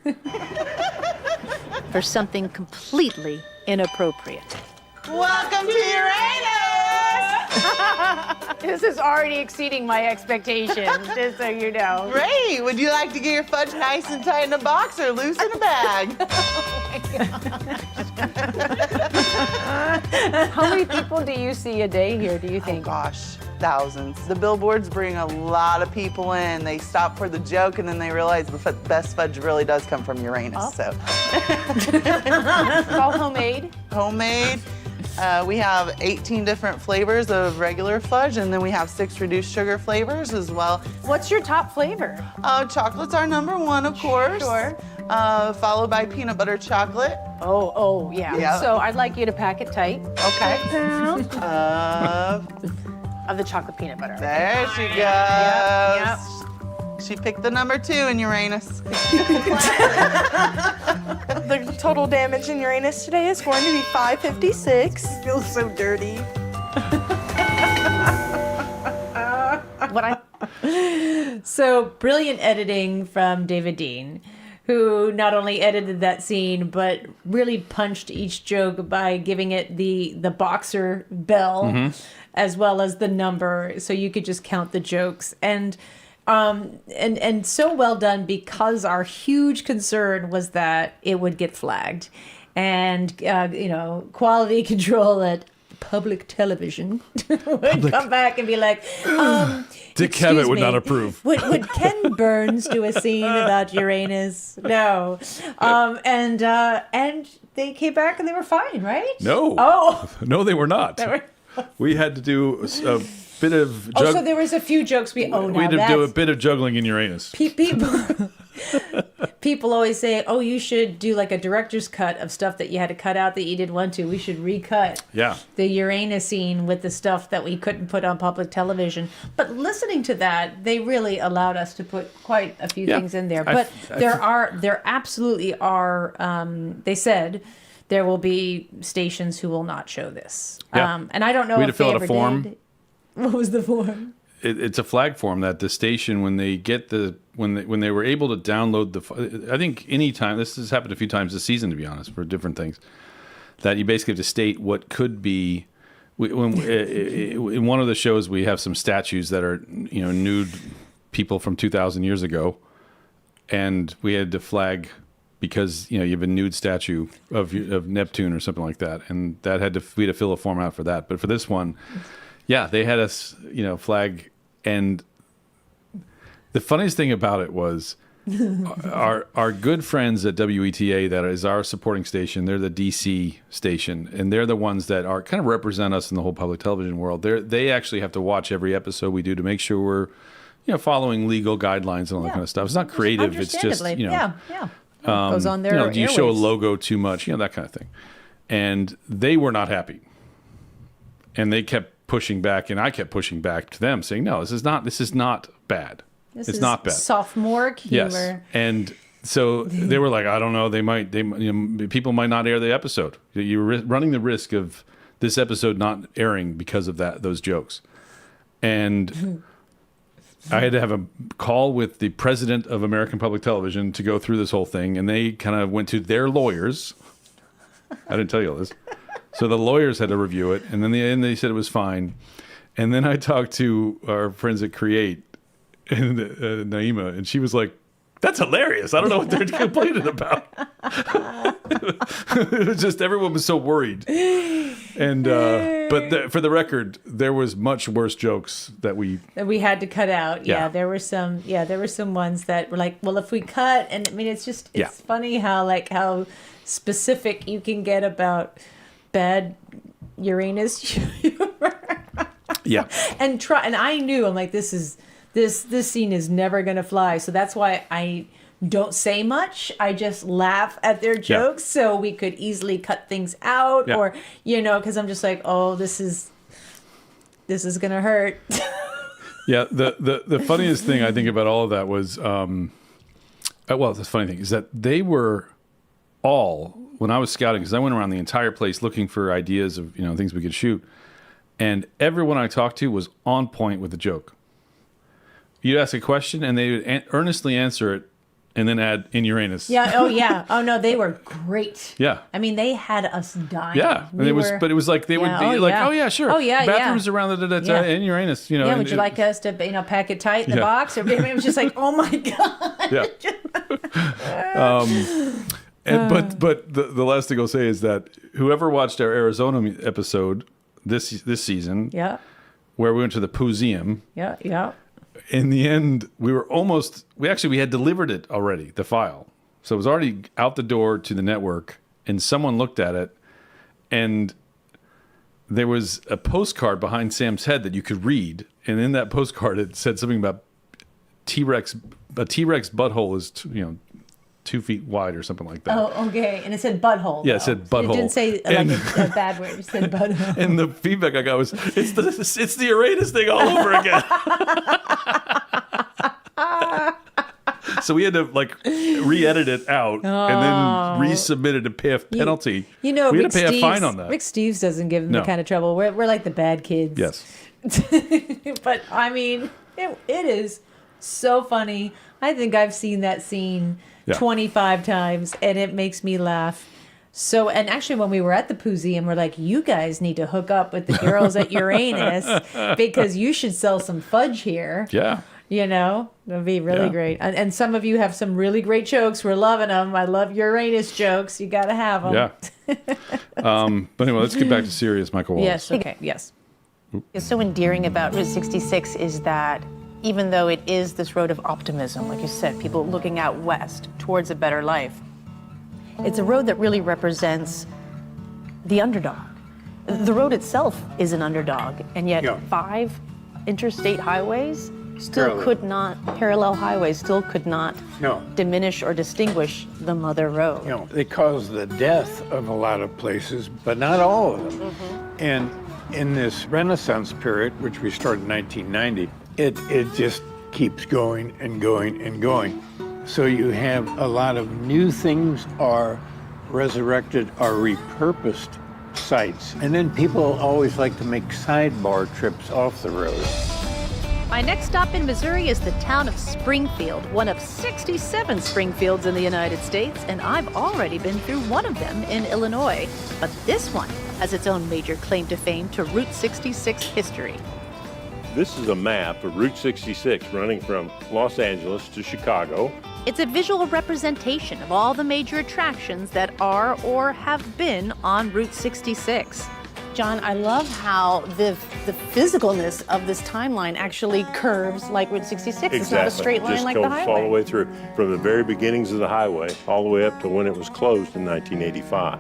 Okay. For something completely inappropriate. Welcome to Uranus! This is already exceeding my expectations, just so you know. Ray, would you like to get your fudge nice and tight in a box or loose in a bag? How many people do you see a day here, do you think? Oh gosh, thousands. The billboards bring a lot of people in. They stop for the joke and then they realize the best fudge really does come from Uranus. So. It's all homemade? Homemade. We have 18 different flavors of regular fudge, and then we have 6 reduced sugar flavors as well. What's your top flavor? Chocolate's our #1, of course. Sure. Followed by peanut butter chocolate. Oh, yeah. Yeah. So I'd like you to pack it tight. Okay. Of the chocolate peanut butter. There she goes. Yep. She picked the #2 in Uranus. The total damage in Uranus today is going to be 556. Feels so dirty. So brilliant editing from David Dean, who not only edited that scene, but really punched each joke by giving it the boxer bell, as well as the number, so you could just count the jokes. And so well done, because our huge concern was that it would get flagged, and quality control at public television would come back and be like, Dick Cavett would not approve. Would Ken Burns do a scene about Uranus? No. And they came back and they were fine, right? No. Oh. No, they were not. We had to do a bit of so there was a few jokes we had to do a bit of juggling in Uranus. People always say, oh, you should do like a director's cut of stuff that you had to cut out that you didn't want to. We should recut the Uranus scene with the stuff that we couldn't put on public television. But listening to that, they really allowed us to put quite a few things in there. But there absolutely are, they said, there will be stations who will not show this. Yeah. And I don't know We had if to fill they out a ever form. did. What was the form? It's a flag form that the station, when they get when they were able to download I think anytime, this has happened a few times this season, to be honest, for different things, that you basically have to state what could be. In one of the shows, we have some statues that are, nude people from 2,000 years ago, and we had to flag because you have a nude statue of Neptune or something like that, and we had to fill a form out for that. But for this one, yeah, they had us, flag. And the funniest thing about it was our good friends at WETA, that is our supporting station. They're the DC station, and they're the ones that are kind of represent us in the whole public television world. They actually have to watch every episode we do to make sure we're, following legal guidelines and all that kind of stuff. It's not creative. It's just, Goes on their do you show a airwaves. logo too much? That kind of thing. And they were not happy, and they kept pushing back, and I kept pushing back to them, saying, "No, this is not bad. This it's is not bad." sophomoric humor. Yes, and so they were like, "I don't know. People might not air the episode. You're running the risk of this episode not airing because of those jokes." And I had to have a call with the president of American Public Television to go through this whole thing, and they kind of went to their lawyers. I didn't tell you all this. So the lawyers had to review it, and then they said it was fine. And then I talked to our friends at Create, and Naima, and she was like, "That's hilarious. I don't know what they're complaining about." It was just, everyone was so worried. And but for the record, there was much worse jokes that we had to cut out. Yeah. There were some ones that were like, well, if we cut, and I mean, it's funny how specific you can get about bad Uranus humor. Yeah. And I knew, I'm like, this scene is never gonna fly. So that's why I don't say much. I just laugh at their jokes, so we could easily cut things out, or because I'm just like, oh, this is gonna hurt. Yeah. The funniest thing I think about all of that was, the funny thing is that they were all, when I was scouting, because I went around the entire place looking for ideas of things we could shoot, and everyone I talked to was on point with the joke. You'd ask a question, and they would earnestly answer it, and then add "in Uranus." Yeah. Oh yeah. Oh no, they were great. Yeah. I mean, they had us dying. Yeah, and it was like they would be like, "Oh yeah, sure. Oh yeah, bathrooms around in Uranus." Yeah. and Would you like us to pack it tight in the box? Or it was just like, oh my god. Yeah. But the last thing I'll say is that whoever watched our Arizona episode this season, where we went to the Museum, in the end, we had delivered it already, the file. So it was already out the door to the network, and someone looked at it, and there was a postcard behind Sam's head that you could read, and in that postcard it said something about a T-Rex butthole is 2 feet wide or something like that. Oh, okay. And it said butthole. Yeah, it said butthole. It didn't say a bad word. It said butthole. And the feedback I got was, it's the Uranus thing all over again. So we had to re-edit it out and then resubmit it and pay a penalty. We had to pay a fine on that. Rick Steves doesn't give them the kind of trouble. We're like the bad kids. Yes. But I mean, it is so funny. I think I've seen that scene 25 times, and it makes me laugh. So, and actually, when we were at the Museum, we're like, you guys need to hook up with the girls at Uranus because you should sell some fudge here. Yeah. That'd be really great. And some of you have some really great jokes. We're loving them. I love Uranus jokes. You got to have them. Yeah. But anyway, let's get back to serious Michael Wallace. Yes. Okay. Yes. What's so endearing about Route 66 is that even though it is this road of optimism, like you said, people looking out west towards a better life, it's a road that really represents the underdog. The road itself is an underdog, and yet 5 interstate highways parallel highways still could not diminish or distinguish the mother road. They caused the death of a lot of places, but not all of them. And in this Renaissance period, which we started in 1990, it just keeps going and going and going. So you have a lot of new things are resurrected or repurposed sites. And then people always like to make sidebar trips off the road. My next stop in Missouri is the town of Springfield, one of 67 Springfields in the United States, and I've already been through one of them in Illinois. But this one has its own major claim to fame to Route 66 history. This is a map of Route 66 running from Los Angeles to Chicago. It's a visual representation of all the major attractions that are or have been on Route 66. John, I love how the physicalness of this timeline actually curves like Route 66. It's not a straight line Just like the goes highway. all the way through, from the very beginnings of the highway all the way up to when it was closed in 1985.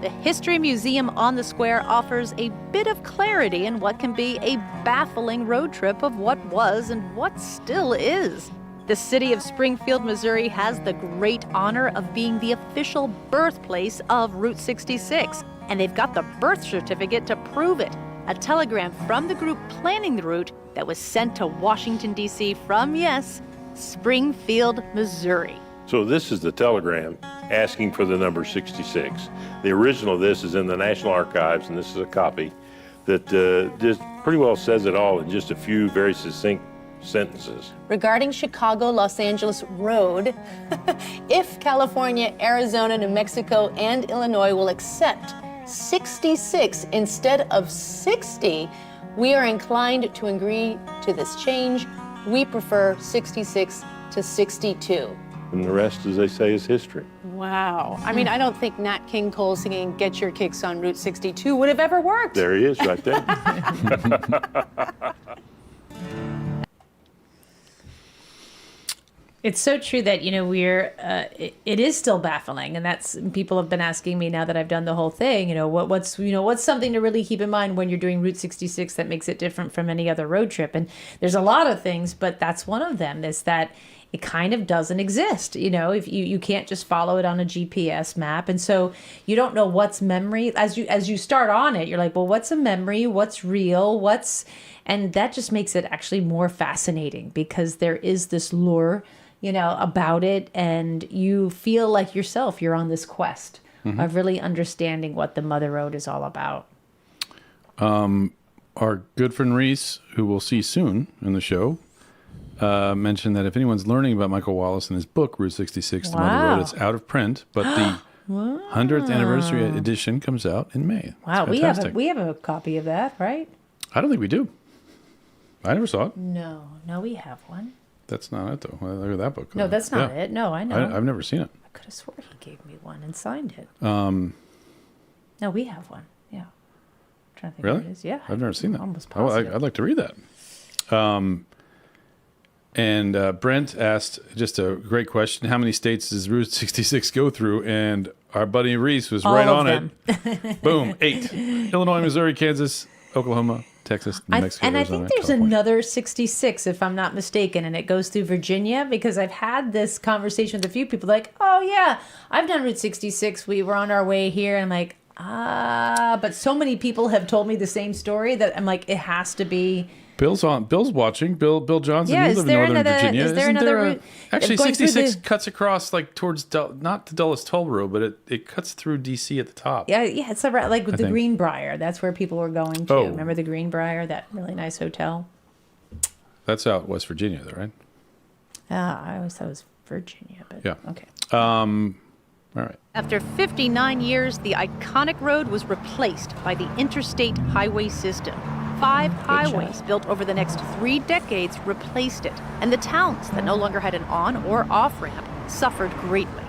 The History Museum on the Square offers a bit of clarity in what can be a baffling road trip of what was and what still is. The city of Springfield, Missouri has the great honor of being the official birthplace of Route 66, and they've got the birth certificate to prove it. A telegram from the group planning the route that was sent to Washington, D.C. from, yes, Springfield, Missouri. So this is the telegram asking for the number 66. The original of this is in the National Archives, and this is a copy that just pretty well says it all in just a few very succinct sentences. Regarding Chicago-Los Angeles Road, if California, Arizona, New Mexico, and Illinois will accept 66 instead of 60, we are inclined to agree to this change. We prefer 66 to 62. And the rest, as they say, is history. Wow. I mean, I don't think Nat King Cole singing Get Your Kicks on Route 62 would have ever worked. There he is right there. It's so true that, we're, it is still baffling. And that's, people have been asking me now that I've done the whole thing, what's something to really keep in mind when you're doing Route 66 that makes it different from any other road trip? And there's a lot of things, but that's one of them, is that it kind of doesn't exist. If you can't just follow it on a GPS map. And so you don't know what's memory. As you start on it, you're like, well, what's a memory? What's real? And that just makes it actually more fascinating, because there is this lure about it, and you feel like yourself, you're on this quest of really understanding what the Mother Road is all about. Our good friend Reese, who we'll see soon in the show, mentioned that if anyone's learning about Michael Wallace and his book, Route 66, The Mother Road, it's out of print, but the 100th anniversary edition comes out in May. Wow, we have a copy of that, right? I don't think we do. I never saw it. No, we have one. That's not it, though. Look at that book. No, that's not it. No, I know. I've never seen it. I could have swore he gave me one and signed it. No, we have one. Yeah. I'm trying to think Really? what it is. Yeah. I've never seen that. Almost positive. I'd like to read that. And Brent asked just a great question. How many states does Route 66 go through? And our buddy Reese was right on it. Boom, 8. Illinois, Missouri, Kansas, Oklahoma, Texas, New Mexico, and Arizona, I think there's California. another 66, if I'm not mistaken, and it goes through Virginia, because I've had this conversation with a few people like, oh yeah, I've done Route 66. We were on our way here. And I'm like, but so many people have told me the same story that I'm like, it has to be. Bill's watching. Bill Johnson. Yeah, You is live there in Northern another- Virginia. is there Isn't another there route- Actually, going through 66 the- cuts across like towards not the Dulles Toll Road, but it cuts through DC at the top. Yeah, it's around, like with the think. Greenbrier. That's where people were going to. Oh. Remember the Greenbrier, that really nice hotel? That's out West Virginia, though, right? I always thought it was Virginia, but Yeah. okay. All right. After 59 years, the iconic road was replaced by the interstate highway system. 5 highways built over the next 3 decades replaced it, and the towns that no longer had an on or off ramp suffered greatly.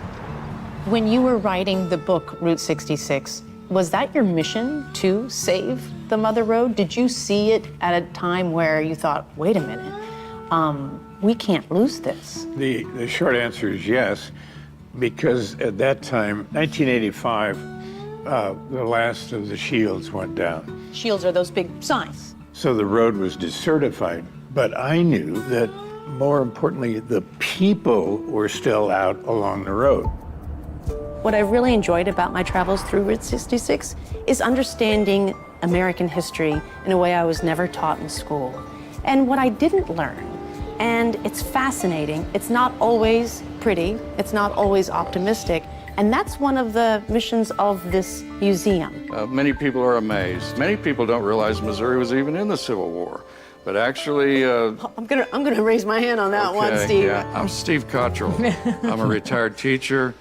When you were writing the book, Route 66, was that your mission to save the Mother Road? Did you see it at a time where you thought, wait a minute, we can't lose this? The short answer is yes, because at that time, 1985, the last of the shields went down. Shields are those big signs. So the road was decertified, but I knew that more importantly, the people were still out along the road. What I really enjoyed about my travels through Route 66 is understanding American history in a way I was never taught in school. And what I didn't learn, and it's fascinating, it's not always pretty, it's not always optimistic, And that's one of the missions of this museum. Many people are amazed. Many people don't realize Missouri was even in the Civil War. But actually... I'm gonna raise my hand on that one, Steve. Yeah. I'm Steve Cottrell. I'm a retired teacher.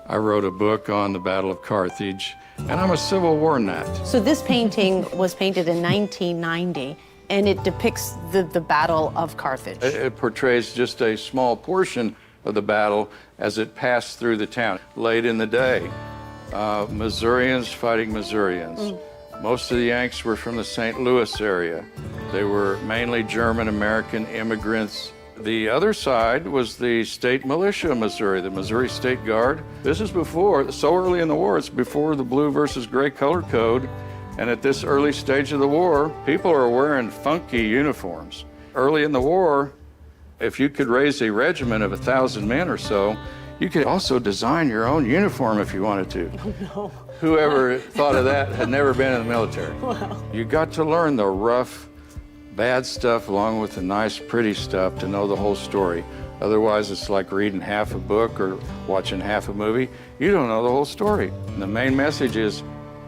I wrote a book on the Battle of Carthage, and I'm a Civil War nut. So this painting was painted in 1990, and it depicts the Battle of Carthage. It portrays just a small portion of the battle as it passed through the town. Late in the day, Missourians fighting Missourians. Most of the Yanks were from the St. Louis area. They were mainly German-American immigrants. The other side was the state militia of Missouri, the Missouri State Guard. This is before, so early in the war, it's before the blue versus gray color code. And at this early stage of the war, people are wearing funky uniforms. Early in the war, if you could raise a regiment of 1,000 men or so, you could also design your own uniform if you wanted to. Oh, no. Whoever thought of that had never been in the military. Wow. You got to learn the rough, bad stuff along with the nice, pretty stuff to know the whole story. Otherwise, it's like reading half a book or watching half a movie. You don't know the whole story. And the main message is,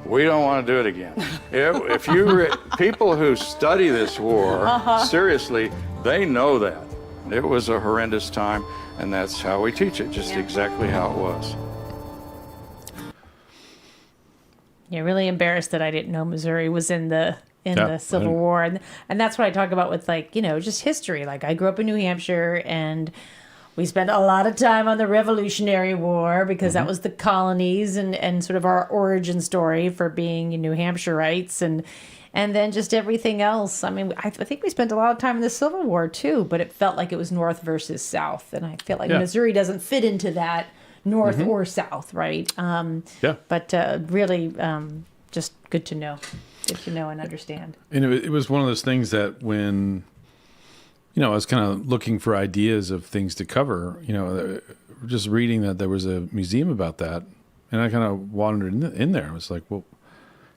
we don't want to do it again. If you people who study this war, seriously, they know that. It was a horrendous time, and that's how we teach it, just exactly how it was. Yeah, really embarrassed that I didn't know Missouri was in the Civil War, and that's what I talk about with, like, you know, just history. Like, I grew up in New Hampshire, and we spent a lot of time on the Revolutionary War because that was the colonies and sort of our origin story for being New Hampshireites, and then just everything else. I mean, I think we spent a lot of time in the Civil War too, but it felt like it was North versus South, and I feel like Missouri doesn't fit into that North or South, right? But really, just good to know. Good to know and understand. And it was one of those things that when, you know, I was kind of looking for ideas of things to cover, you know, just reading that there was a museum about that, and I kind of wandered in there. I was like, well,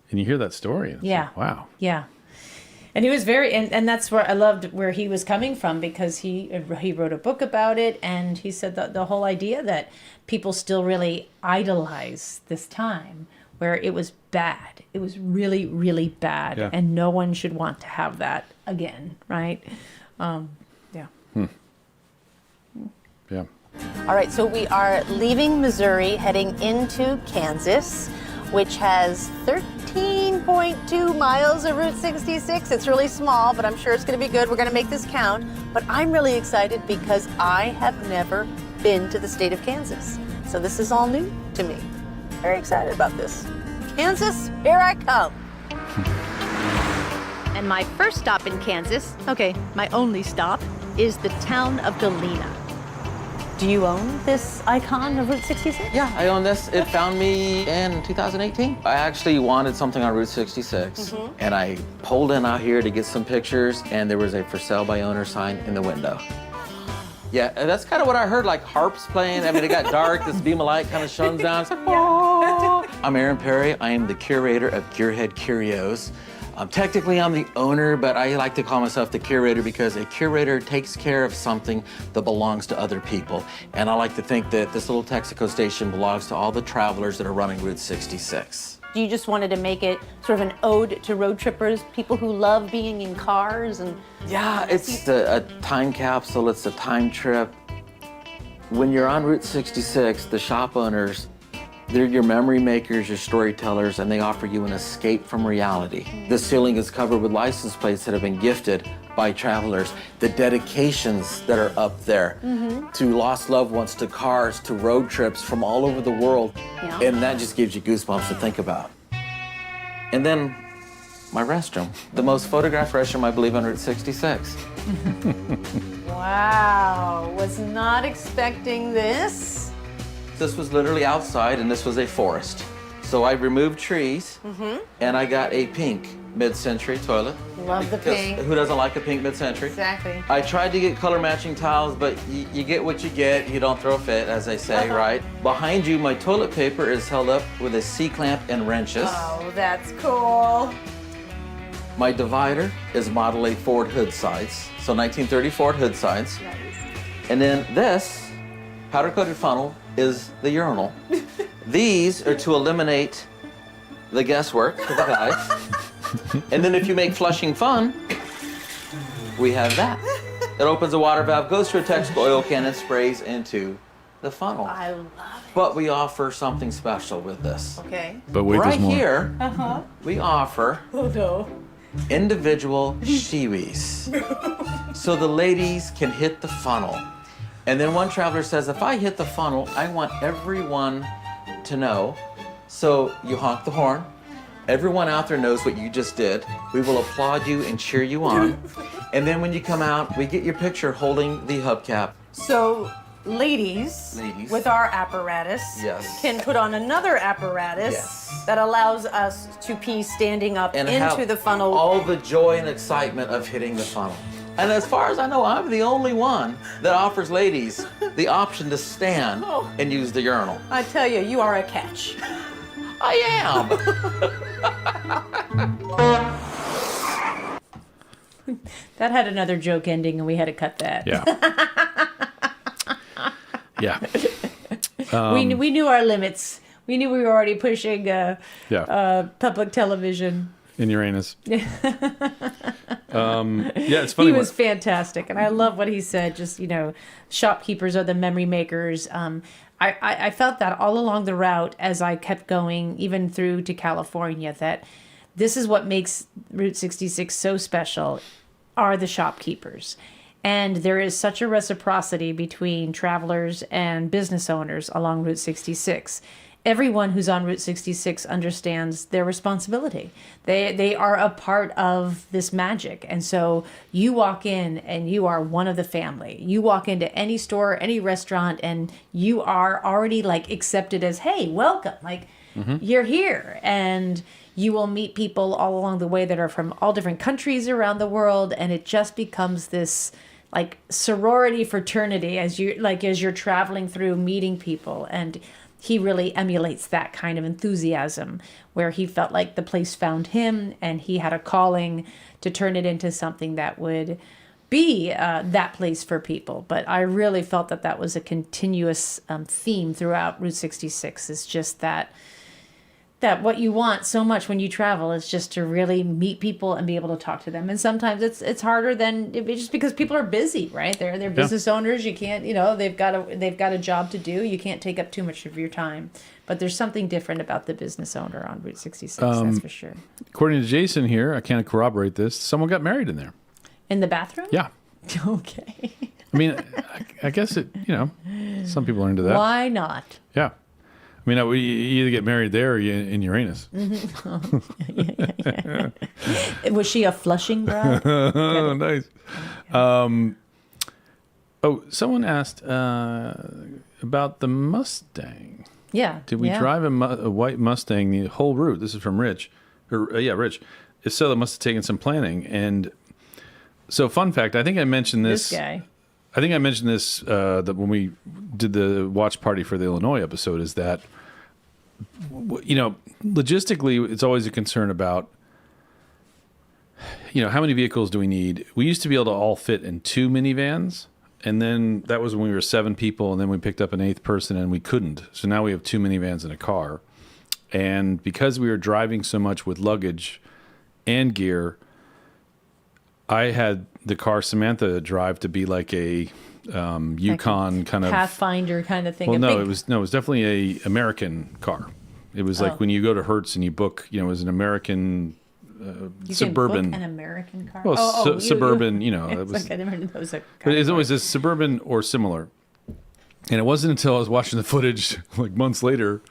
and you hear that story. And it's like, wow. Yeah. And he was very, and that's where I loved where he was coming from, because he wrote a book about it, and he said that the whole idea that people still really idolize this time where it was bad. It was really, really bad, and no one should want to have that again, right? Yeah. All right, so we are leaving Missouri, heading into Kansas, which has 13.2 miles of Route 66. It's really small, but I'm sure it's going to be good. We're going to make this count. But I'm really excited because I have never been to the state of Kansas. So this is all new to me. Very excited about this. Kansas, here I come. And my first stop in Kansas, okay, my only stop, is the town of Galena. Do you own this icon of Route 66? Yeah, I own this. It found me in 2018. I actually wanted something on Route 66, and I pulled in out here to get some pictures, and there was a for sale by owner sign in the window. Yeah, that's kind of what I heard, like harps playing. I mean, it got dark, this beam of light kind of shone down. It's like, oh. I'm Aaron Perry. I am the curator of Gearhead Curios. Technically, I'm the owner, but I like to call myself the curator because a curator takes care of something that belongs to other people. And I like to think that this little Texaco station belongs to all the travelers that are running Route 66. You just wanted to make it sort of an ode to road trippers, people who love being in cars and... Yeah, it's a time capsule, it's a time trip. When you're on Route 66, the shop owners, they're your memory makers, your storytellers, and they offer you an escape from reality. The ceiling is covered with license plates that have been gifted by travelers. The dedications that are up there to lost loved ones, to cars, to road trips from all over the world. Yeah. And that just gives you goosebumps to think about. And then my restroom, the most photographed restroom, I believe, on Route 66. Wow, was not expecting this. This was literally outside, and this was a forest. So I removed trees, and I got a pink mid-century toilet. Love the pink. Who doesn't like a pink mid-century? Exactly. I tried to get color matching tiles, but you get what you get. You don't throw a fit, as they say, right? Behind you, my toilet paper is held up with a C-clamp and wrenches. Oh, that's cool. My divider is model a Ford hood sides, so 1930 Ford hood sides. Nice. And then this powder-coated funnel is the urinal. These are to eliminate the guesswork for the guys. And then if you make flushing fun, we have that. It opens a water valve, goes through a texaco oil can, and sprays into the funnel. I love it. But we offer something special with this. Okay. But wait, Right there's more. here, we offer individual shiwis. So the ladies can hit the funnel. And then one traveler says, if I hit the funnel, I want everyone to know. So you honk the horn. Everyone out there knows what you just did. We will applaud you and cheer you on. And then when you come out, we get your picture holding the hubcap. So, ladies, with our apparatus, Yes. can put on another apparatus Yes. that allows us to pee standing up And into have the funnel. all the joy and excitement of hitting the funnel. And as far as I know, I'm the only one that offers ladies the option to stand and use the urinal. I tell you, you are a catch. I am. That had another joke ending, and we had to cut that. Yeah. Yeah. We knew our limits. We knew we were already pushing public television. In Uranus. Yeah, it's funny. He was fantastic, and I love what he said. Just, shopkeepers are the memory makers. I felt that all along the route as I kept going, even through to California, that this is what makes Route 66 so special, are the shopkeepers. And there is such a reciprocity between travelers and business owners along Route 66. Everyone who's on Route 66 understands their responsibility. They are a part of this magic. And so you walk in and you are one of the family. You walk into any store, any restaurant, and you are already accepted as, hey, welcome. You're here. And you will meet people all along the way that are from all different countries around the world. And it just becomes this sorority fraternity as you're traveling through meeting people. And he really emulates that kind of enthusiasm where he felt like the place found him and he had a calling to turn it into something that would be that place for people. But I really felt that was a continuous theme throughout Route 66, is just that what you want so much when you travel is just to really meet people and be able to talk to them. And sometimes it's harder than just because people are busy, right? They're business owners. You can't, they've got a job to do. You can't take up too much of your time. But there's something different about the business owner on Route 66, that's for sure. According to Jason here, I can't corroborate this. Someone got married in there. In the bathroom? Yeah. Okay. I mean, I guess it, some people are into that. Why not? Yeah. I mean, you either get married there or you in Uranus. Was she a Flushing bride? Oh, nice. Someone asked about the Mustang. Yeah. Did we drive a white Mustang the whole route? This is from Rich. Rich. If so, that must have taken some planning. And so, fun fact, I think I mentioned this. This guy. I think I mentioned this that when we did the watch party for the Illinois episode, is that, logistically, it's always a concern about, how many vehicles do we need? We used to be able to all fit in 2 minivans, and then that was when we were 7 people, and then we picked up an 8th person, and we couldn't. So now we have 2 minivans and a car. And because we were driving so much with luggage and gear, I had the car Samantha drive to be like a Yukon kind of Pathfinder kind of thing. Well, it was definitely a American car. It was like when you go to Hertz and you book, it was an American Suburban. Can book an American car. Suburban. It It's was. like I never knew that was a. But it's always a Suburban or similar. And it wasn't until I was watching the footage months later,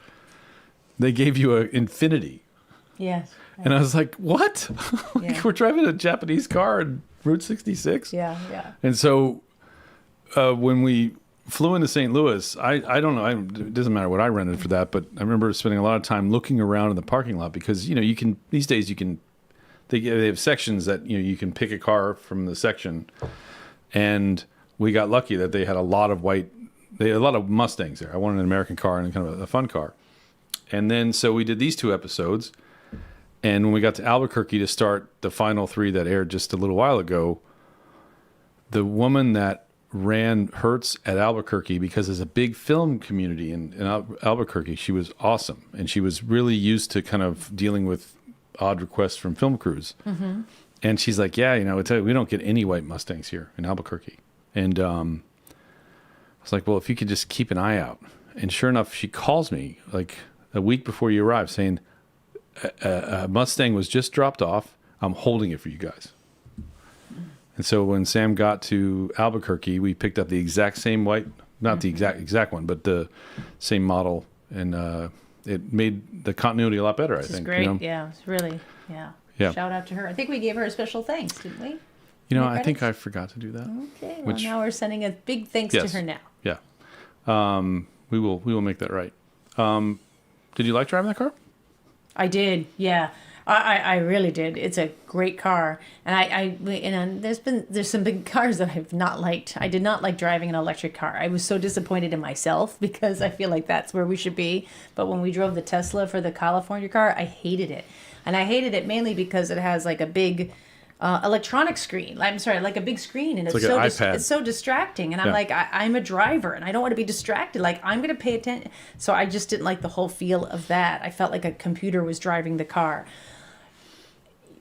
they gave you an Infinity. Yes. And I was like, what? Yeah. We're driving a Japanese car on Route 66? Yeah. And so when we flew into St. Louis, I don't know, it doesn't matter what I rented for that, but I remember spending a lot of time looking around in the parking lot because, you can, these days they have sections that, you can pick a car from the section. And we got lucky that they had a lot of Mustangs there. I wanted an American car and kind of a fun car. And then, so we did these 2 episodes. And when we got to Albuquerque to start the final 3 that aired just a little while ago, the woman that ran Hertz at Albuquerque because there's a big film community in Albuquerque. She was awesome, and she was really used to kind of dealing with odd requests from film crews. Mm-hmm. And she's like, yeah, we don't get any white Mustangs here in Albuquerque. And I was like, well, if you could just keep an eye out. And sure enough, she calls me like a week before you arrive saying, a Mustang was just dropped off. I'm holding it for you guys. And so when Sam got to Albuquerque, we picked up the exact same white, not the exact one, but the same model. And it made the continuity a lot better, I think. Great. Yeah, it's really, Yeah. Shout out to her. I think we gave her a special thanks, didn't we? I think I forgot to do that. Okay, well, now we're sending a big thanks to her now. Yeah. We will make that right. Did you like driving that car? I did, yeah. I really did. It's a great car, and there's some big cars that I've not liked. I did not like driving an electric car. I was so disappointed in myself because I feel like that's where we should be. But when we drove the Tesla for the California car, I hated it, and I hated it mainly because it has like a big electronic screen. I'm sorry, like a big screen, and it's like so it's so distracting. And I'm like, I'm a driver, and I don't want to be distracted. Like, I'm going to pay attention. So I just didn't like the whole feel of that. I felt like a computer was driving the car.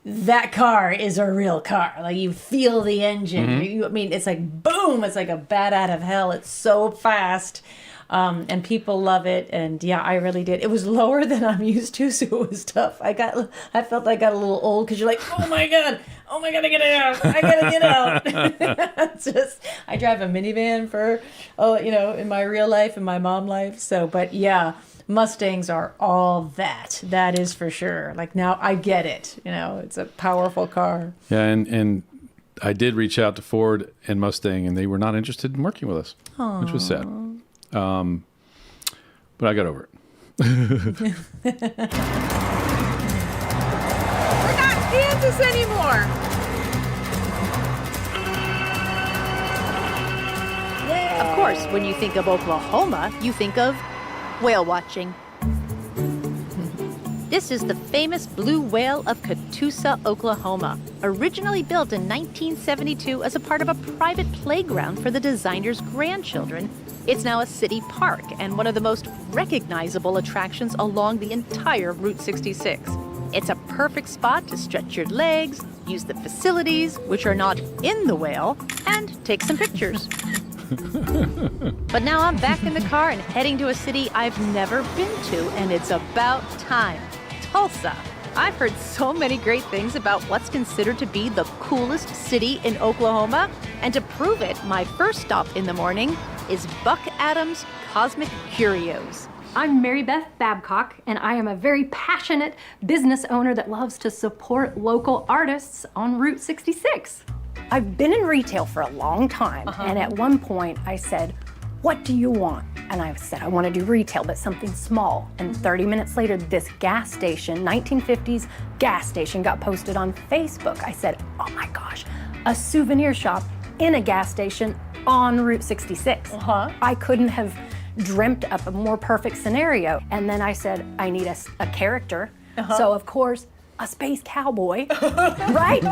That car is a real car. Like, you feel the engine. Mm-hmm. It's like boom. It's like a bat out of hell. It's so fast. And people love it. And yeah, I really did. It was lower than I'm used to, so it was tough. I felt I got a little old because you're like, oh my God, I gotta get out. I gotta get out. I drive a minivan for, in my real life and my mom life. So, but yeah, Mustangs are all that. That is for sure. Like, now I get it. It's a powerful car. Yeah, and I did reach out to Ford and Mustang, and they were not interested in working with us, which was sad. But I got over it. We're not Kansas anymore. Of course, when you think of Oklahoma, you think of whale watching. This is the famous blue whale of Tulsa, Oklahoma, originally built in 1972 as a part of a private playground for the designer's grandchildren. It's now a city park and one of the most recognizable attractions along the entire Route 66. It's a perfect spot to stretch your legs, use the facilities, which are not in the whale, and take some pictures. But now I'm back in the car and heading to a city I've never been to, and it's about time. Tulsa. I've heard so many great things about what's considered to be the coolest city in Oklahoma, and to prove it, my first stop in the morning is Buck Adams' Cosmic Curios. I'm Mary Beth Babcock, and I am a very passionate business owner that loves to support local artists on Route 66. I've been in retail for a long time, and at one point I said, what do you want? And I said, I want to do retail, but something small. And 30 minutes later, this gas station, 1950s gas station, got posted on Facebook. I said, oh my gosh, a souvenir shop in a gas station on Route 66. I couldn't have dreamt up a more perfect scenario. And then I said, I need a character. So of course, a space cowboy, right?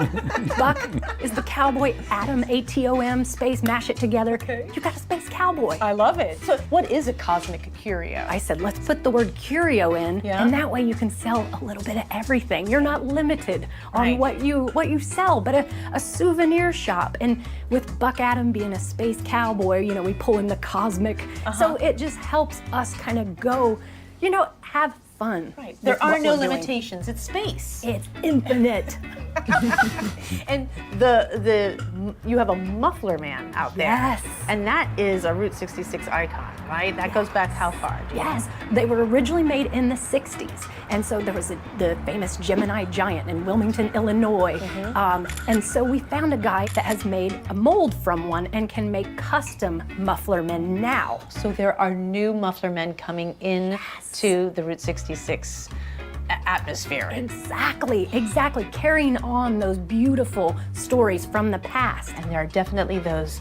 Buck is the cowboy, Atom, A-T-O-M, space, mash it together. You got a space cowboy. I love it. So what is a cosmic curio? I said, let's put the word curio in, and that way you can sell a little bit of everything. You're not limited on what you sell, but a souvenir shop. And with Buck Atom being a space cowboy, we pull in the cosmic. So it just helps us kind of go, have fun. Right. There are no limitations. It's space. It's infinite. And you have a muffler man out there. Yes. And that is a Route 66 icon, right? That goes back how far? Yes. They were originally made in the 60s. And so there was the famous Gemini Giant in Wilmington, Illinois. And so we found a guy that has made a mold from one and can make custom muffler men now. So there are new muffler men coming in to the Route 66 atmosphere. Exactly. Carrying on those beautiful stories from the past. And there are definitely those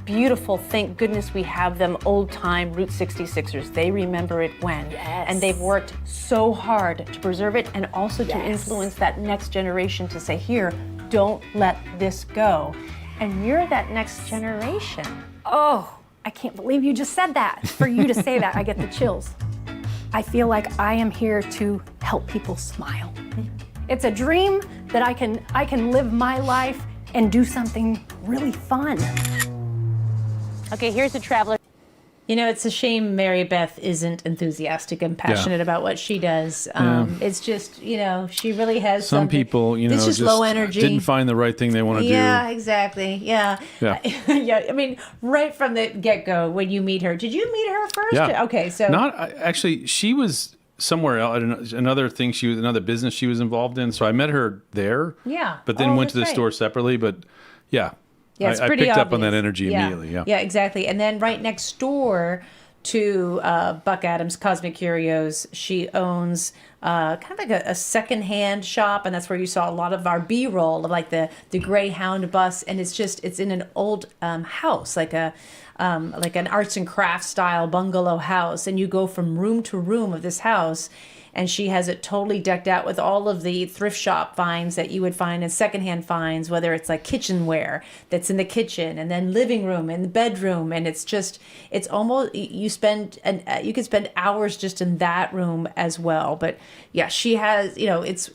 beautiful, thank goodness we have them, old-time Route 66ers. They remember it when. Yes. And they've worked so hard to preserve it and also to influence that next generation to say, here, don't let this go. And you're that next generation. Oh, I can't believe you just said that. For you to say that, I get the chills. I feel like I am here to help people smile. It's a dream that I can live my life and do something really fun. Okay, here's a traveler. You know, it's a shame Mary Beth isn't enthusiastic and passionate about what she does. It's just, you know, she really has some people, you know, this is just low energy. didn't find the right thing they want to do. Yeah, exactly. Yeah. Yeah. Yeah. I mean, right from the get-go, when you meet her, did you meet her first? Yeah. Okay, so actually, she was somewhere else, another business she was involved in. So I met her there. Yeah. But then went to the that's store right. separately. But yeah. Yeah, it's I pretty picked up on that obvious. energy immediately. Yeah. Yeah, exactly. And then right next door to Buck Adams Cosmic Curios, she owns kind of like a secondhand shop, and that's where you saw a lot of our B-roll of like the Greyhound bus, and it's in an old house, like an arts and crafts style bungalow house, and you go from room to room of this house. And she has it totally decked out with all of the thrift shop finds that you would find in secondhand finds, whether it's like kitchenware that's in the kitchen, and then living room and the bedroom. And it's almost, you could spend hours just in that room as well. But yeah, she has, you know, it's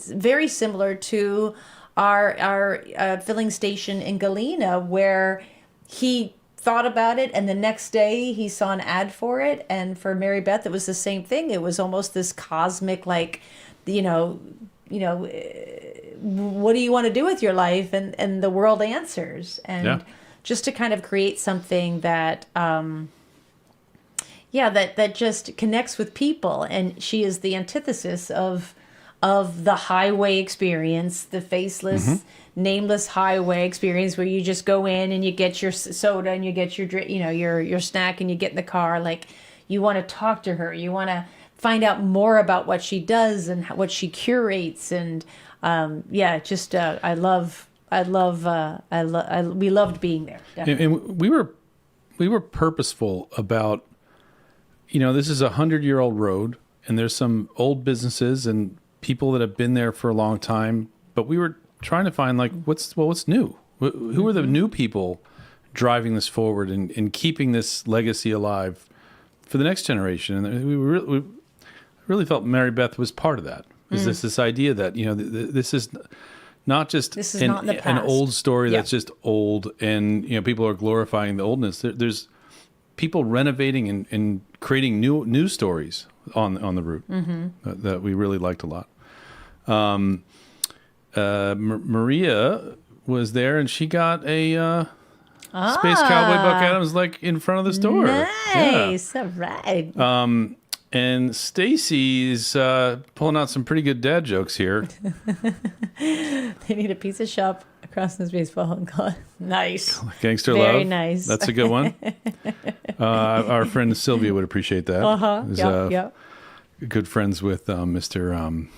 very similar to our filling station in Galena, where he thought about it, and the next day he saw an ad for it. And for Mary Beth, it was the same thing. It was almost this cosmic, like, you know, what do you want to do with your life? And the world answers. And just to kind of create something that, that just connects with people. And she is the antithesis of the highway experience, the faceless, nameless highway experience where you just go in and you get your soda and you get your drink, you know, your snack, and you get in the car. Like, you want to talk to her, you want to find out more about what she does and what she curates. And we loved being there. Definitely. And we were purposeful about, you know, this is 100-year-old road, and there's some old businesses and people that have been there for a long time, but we were trying to find, like, what's new? Who are the new people driving this forward and keeping this legacy alive for the next generation? And we really felt Mary Beth was part of that. Is this idea that, you know, this is not just an old story that's just old, and, you know, people are glorifying the oldness. There's people renovating and creating new stories on the route that we really liked a lot. Maria was there, and she got a Space Cowboy Buck Adams, like, in front of the store. Nice. All right. And Stacy's pulling out some pretty good dad jokes here. They need a pizza shop across this baseball and call it nice. Gangster Very Love. nice. That's a good one. Our friend Sylvia would appreciate that. Yep. Good friends with Mr.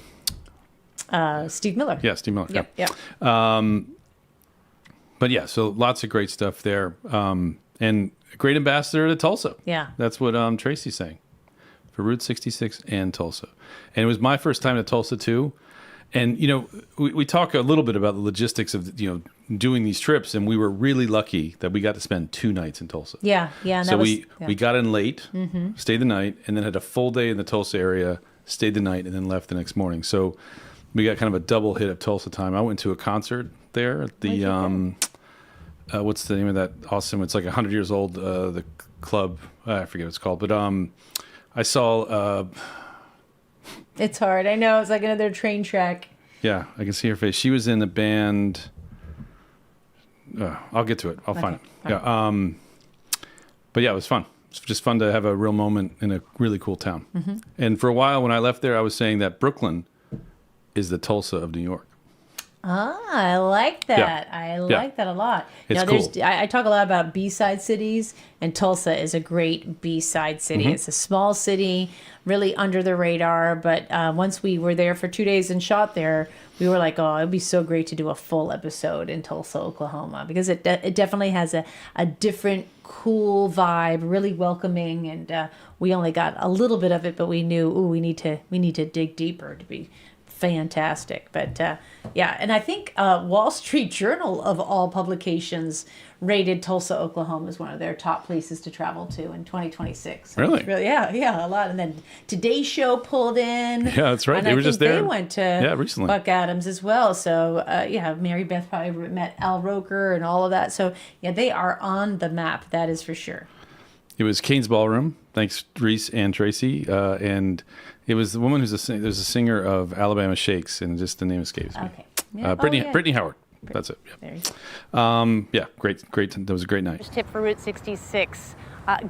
Steve Miller. Yeah, Steve Miller. Yep. But yeah, so lots of great stuff there. And a great ambassador to Tulsa. Yeah. That's what Tracy's saying for Route 66 and Tulsa. And it was my first time to Tulsa too. And, you know, we talk a little bit about the logistics of, you know, doing these trips, and we were really lucky that we got to spend 2 nights in Tulsa. Yeah. And so we got in late, stayed the night, and then had a full day in the Tulsa area, stayed the night, and then left the next morning. So we got kind of a double hit of Tulsa time. I went to a concert there at the, what's the name of that awesome, it's like 100 years old, the club, I forget what it's called, but I saw... It's hard. I know. It's like another train track. Yeah, I can see her face. She was in a band... I'll get to it. I'll find it. Yeah. But yeah, it was fun. It's just fun to have a real moment in a really cool town. And for a while when I left there, I was saying that Brooklyn is the Tulsa of New York. I like that. I like that a lot. It's cool. I talk a lot about B-side cities, and Tulsa is a great B-side city. It's a small city, really under the radar, but once we were there for 2 days and shot there, we were like, oh, it'd be so great to do a full episode in Tulsa, Oklahoma, because it definitely has a different, cool vibe, really welcoming, and we only got a little bit of it, but we knew, we need to dig deeper to be fantastic. But yeah, and I think Wall Street Journal, of all publications, rated Tulsa, Oklahoma as one of their top places to travel to in 2026. Really? Yeah, a lot. And then Today Show pulled in. Yeah, that's right. And They I were think just there. They went to recently. Buck Adams as well. So yeah, Mary Beth probably met Al Roker and all of that. So yeah, they are on the map. That is for sure. It was Kane's Ballroom. Thanks, Reese and Tracy. And it was the woman who's there's a singer of Alabama Shakes, and just the name escapes me. Okay. Yeah. Brittany Howard. That's it. Yeah. There you go. Yeah, great. That was a great night. Tip for Route 66,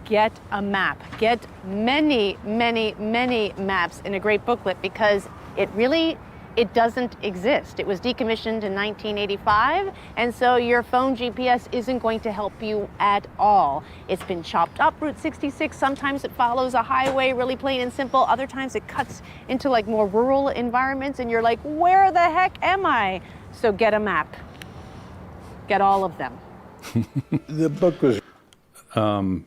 get a map. Get many, many, many maps in a great booklet, because it doesn't exist. It was decommissioned in 1985, and so your phone GPS isn't going to help you at all. It's been chopped up, Route 66. Sometimes it follows a highway, really plain and simple. Other times it cuts into like more rural environments, and you're like, where the heck am I? So get a map. Get all of them. The book was... Hold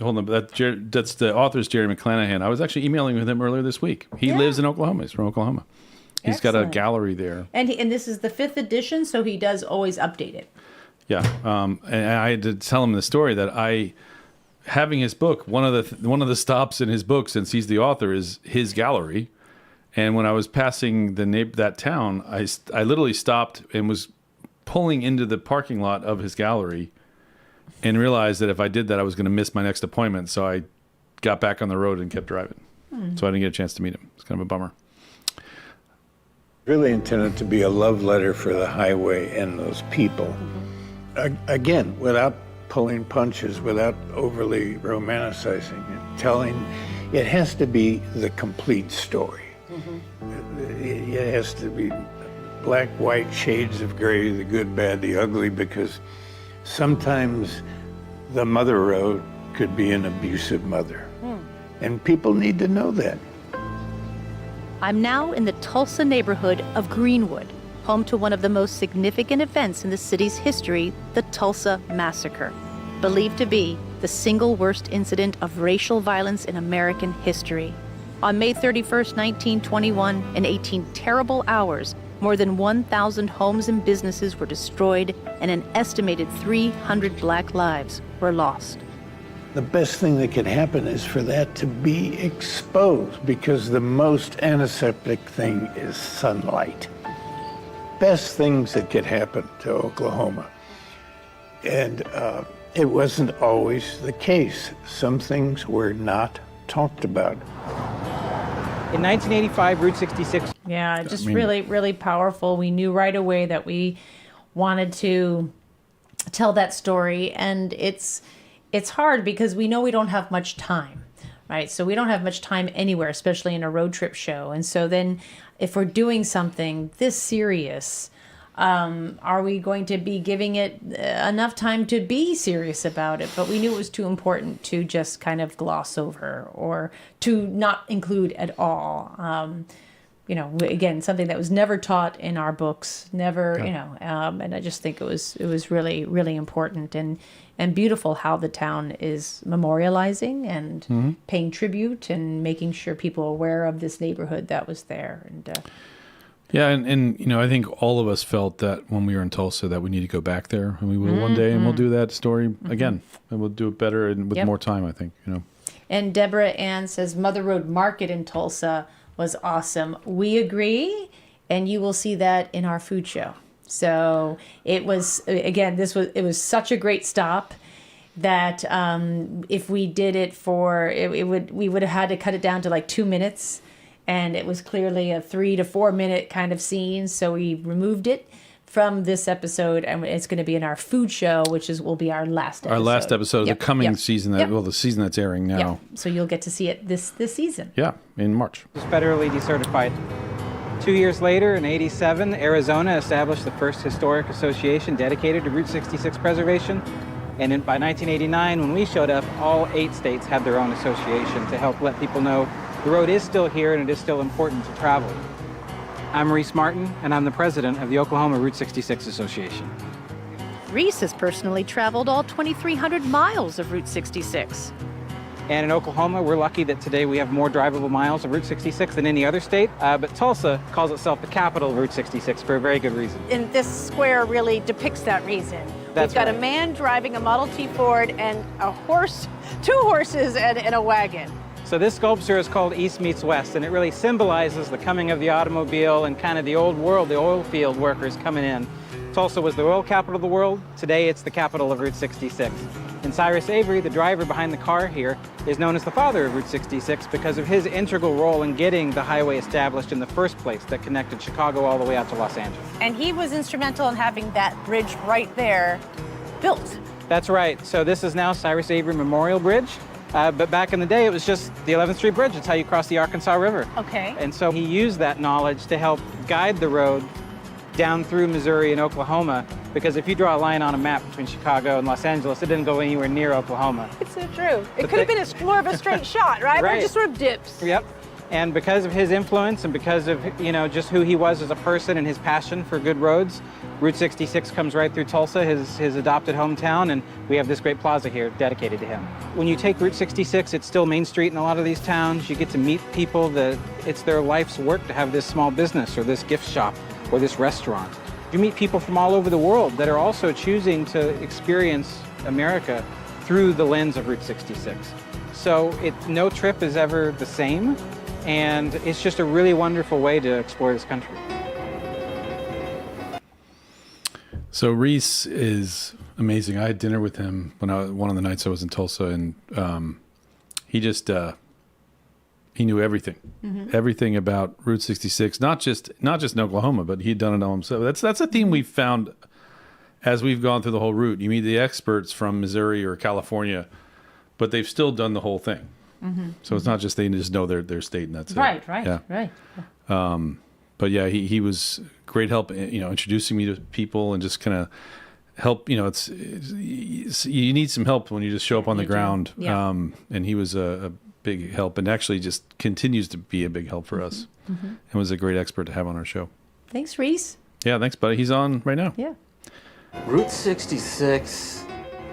on, that's the author's Jerry McClanahan. I was actually emailing with him earlier this week. He lives in Oklahoma. He's from Oklahoma. He's got a gallery there. And this is the 5th edition, so he does always update it. Yeah, and I had to tell him the story that having his book, one of the stops in his book, since he's the author, is his gallery. And when I was passing that town, I literally stopped and was pulling into the parking lot of his gallery, and realized that if I did that, I was going to miss my next appointment. So I got back on the road and kept driving. So I didn't get a chance to meet him. It's kind of a bummer. Really intended to be a love letter for the highway and those people. Again, without pulling punches, without overly romanticizing it, it has to be the complete story. It has to be black, white, shades of gray, the good, bad, the ugly, because sometimes the mother road could be an abusive mother. And people need to know that. I'm now in the Tulsa neighborhood of Greenwood, home to one of the most significant events in the city's history, the Tulsa Massacre, believed to be the single worst incident of racial violence in American history. On May 31st, 1921, in 18 terrible hours, more than 1,000 homes and businesses were destroyed, and an estimated 300 black lives were lost. The best thing that could happen is for that to be exposed, because the most antiseptic thing is sunlight. Best things that could happen to Oklahoma. And it wasn't always the case. Some things were not talked about. In 1985, Route 66. Yeah, just really, really powerful. We knew right away that we wanted to tell that story, and it's hard because we know we don't have much time, right? So we don't have much time anywhere, especially in a road trip show. And so then if we're doing something this serious, are we going to be giving it enough time to be serious about it? But we knew it was too important to just kind of gloss over or to not include at all. Again, something that was never taught in our books, never, and I just think it was really, really important and beautiful how the town is memorializing and paying tribute and making sure people are aware of this neighborhood that was there. And yeah, and I think all of us felt that when we were in Tulsa that we need to go back there, and we will one day, and we'll do that story again, and we'll do it better and with more time, I think. And Deborah Ann says Mother Road Market in Tulsa was awesome. We agree, and you will see that in our food show. So it was, again, it was such a great stop that if we did it we would have had to cut it down to like 2 minutes, and it was clearly a 3 to 4 minute kind of scene. So we removed it from this episode, and it's going to be in our food show, which will be our last episode. Our last episode of the coming season, the season that's airing now. Yep. So you'll get to see it this season. Yeah, in March. It's federally decertified. 2 years later, in '87, Arizona established the first historic association dedicated to Route 66 preservation. And by 1989, when we showed up, all 8 states had their own association to help let people know the road is still here and it is still important to travel. I'm Reese Martin, and I'm the president of the Oklahoma Route 66 Association. Reese has personally traveled all 2,300 miles of Route 66. And in Oklahoma, we're lucky that today we have more drivable miles of Route 66 than any other state. But Tulsa calls itself the capital of Route 66 for a very good reason. And this square really depicts that reason. That's We've got right. a man driving a Model T Ford and a horse, 2 horses, and a wagon. So this sculpture is called East Meets West, and it really symbolizes the coming of the automobile and kind of the old world, the oil field workers coming in. Tulsa was the oil capital of the world. Today, it's the capital of Route 66. And Cyrus Avery, the driver behind the car here, is known as the father of Route 66 because of his integral role in getting the highway established in the first place that connected Chicago all the way out to Los Angeles. And he was instrumental in having that bridge right there built. That's right. So this is now Cyrus Avery Memorial Bridge. But back in the day, it was just the 11th Street Bridge. It's how you cross the Arkansas River. Okay. And so he used that knowledge to help guide the road down through Missouri and Oklahoma, because if you draw a line on a map between Chicago and Los Angeles, it didn't go anywhere near Oklahoma. It's so true. It could have been more of a straight shot, right? But Right. it just sort of dips. Yep. And because of his influence and because of, just who he was as a person and his passion for good roads, Route 66 comes right through Tulsa, his adopted hometown, and we have this great plaza here dedicated to him. When you take Route 66, it's still Main Street in a lot of these towns. You get to meet people that it's their life's work to have this small business or this gift shop or this restaurant. You meet people from all over the world that are also choosing to experience America through the lens of Route 66. So no trip is ever the same, and it's just a really wonderful way to explore this country. So Reese is amazing. I had dinner with him one of the nights I was in Tulsa, and he just he knew everything, everything about Route 66. Not just in Oklahoma, but he'd done it all himself. That's a theme we've found as we've gone through the whole route. You meet the experts from Missouri or California, but they've still done the whole thing. So it's not just they just know their state and that's it. Right. But yeah, he was great help, introducing me to people and just kind of help. It's you need some help when you just show up on the ground. Yeah. And he was a big help, and actually just continues to be a big help for us. And was a great expert to have on our show. Thanks, Reese. Yeah, thanks, buddy. He's on right now. Yeah. Route 66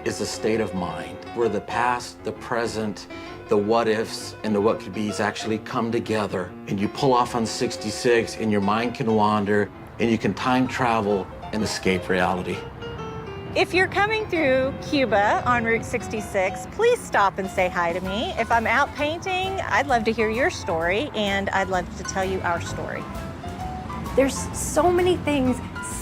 is a state of mind where the past, the present, the what ifs, and the what could be's actually come together, and you pull off on 66 and your mind can wander and you can time travel and escape reality. If you're coming through Cuba on Route 66, please stop and say hi to me. If I'm out painting, I'd love to hear your story, and I'd love to tell you our story. There's so many things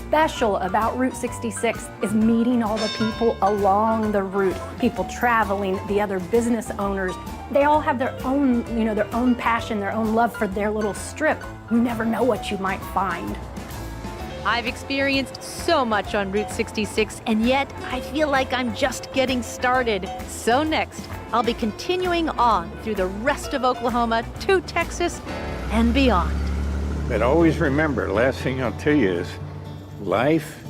special about Route 66 is meeting all the people along the route, people traveling, the other business owners. They all have their own, their own passion, their own love for their little strip. You never know what you might find. I've experienced so much on Route 66, and yet I feel like I'm just getting started. So next, I'll be continuing on through the rest of Oklahoma to Texas and beyond. But always remember, last thing I'll tell you is, life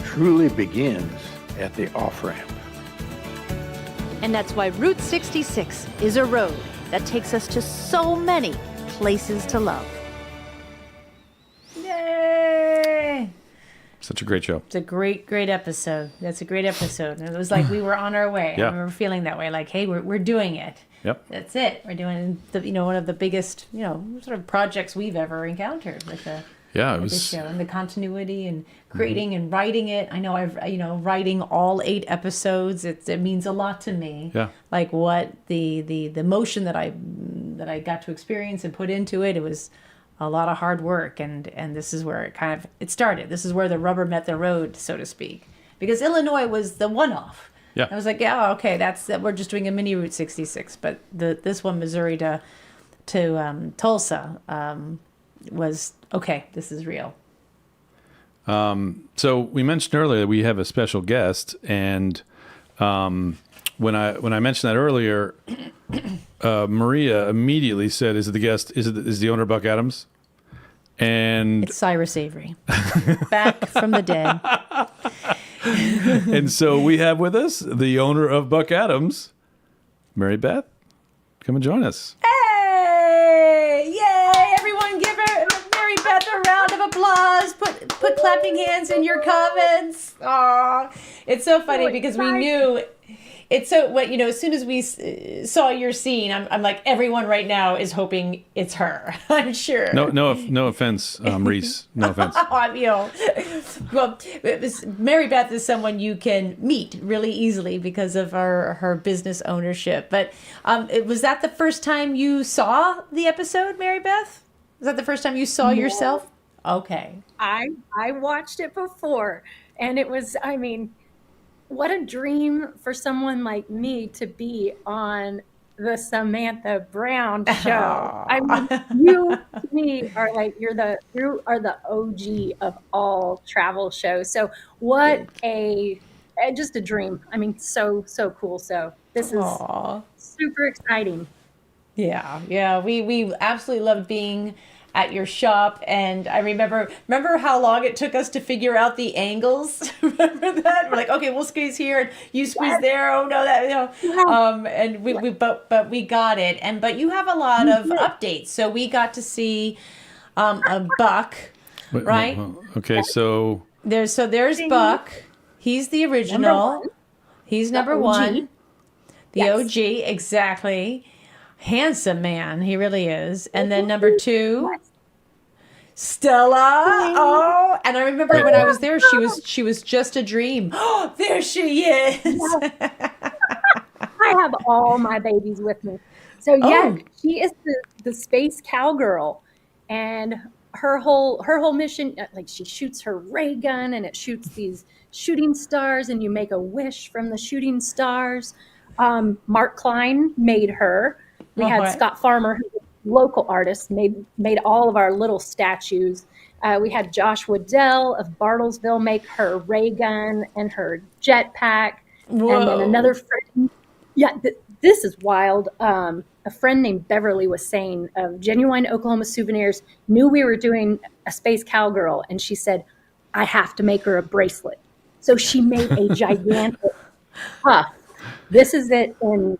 truly begins at the off-ramp. And that's why Route 66 is a road that takes us to so many places to love. Yay! Such a great show. It's a great episode. That's a great episode. It was like we were on our way. Yeah. I remember feeling that way. Like, hey, we're doing it. Yep. That's it. We're doing one of the biggest sort of projects we've ever encountered with the this show, and the continuity and creating and writing it. I know writing all 8 episodes. It means a lot to me. Yeah. Like what the emotion that I got to experience and put into it. It was a lot of hard work, and this is where it started. This is where the rubber met the road, so to speak, because Illinois was the one-off. Yeah. I was like, okay, we're just doing a mini Route 66, but this one, Missouri to Tulsa, was okay. This is real. So we mentioned earlier that we have a special guest, and when I mentioned that earlier, Maria immediately said, "Is it the guest? Is the owner Buck Adams?" And It's Cyrus Avery, back from the dead. And so we have with us the owner of Buck Adams, Mary Beth. Come and join us. Hey! Yay! Everyone give Mary Beth a round of applause. Put clapping hands in your comments. Aw. It's so funny because we knew it's so what as soon as we saw your scene, I'm like, everyone right now is hoping it's her. I'm sure. No offense, Reese. No offense. Well, Mary Beth is someone you can meet really easily because of her business ownership. But was that the first time you saw the episode, Mary Beth? Was that the first time you saw yourself? Okay. I watched it before, and it was, I mean, what a dream for someone like me to be on the Samantha Brown show. I mean, you to me are like you are the OG of all travel shows. So what just a dream. I mean, so cool. So this is super exciting. Yeah. We absolutely loved being at your shop, and I remember how long it took us to figure out the angles. Remember that? We're like, okay, we'll squeeze here and you squeeze there. Oh no, and we got it. But you have a lot of updates, so we got to see a buck, right? Okay, so there's Buck. He's the original. He's number one. The OG, exactly. Handsome man, he really is. And then number 2, Stella. Oh, and I remember when I was there, she was just a dream. Oh, there she is. I have all my babies with me. So she is the space cowgirl, and her whole mission, like she shoots her ray gun and it shoots these shooting stars, and you make a wish from the shooting stars. Mark Klein made her. We had Scott Farmer, who's a local artist, made all of our little statues. We had Josh Waddell of Bartlesville make her ray gun and her jetpack. Whoa. And then another friend. Yeah, this is wild. A friend named Beverly was saying of Genuine Oklahoma Souvenirs, knew we were doing a space cowgirl, and she said, I have to make her a bracelet. So she made a gigantic puff. This is it in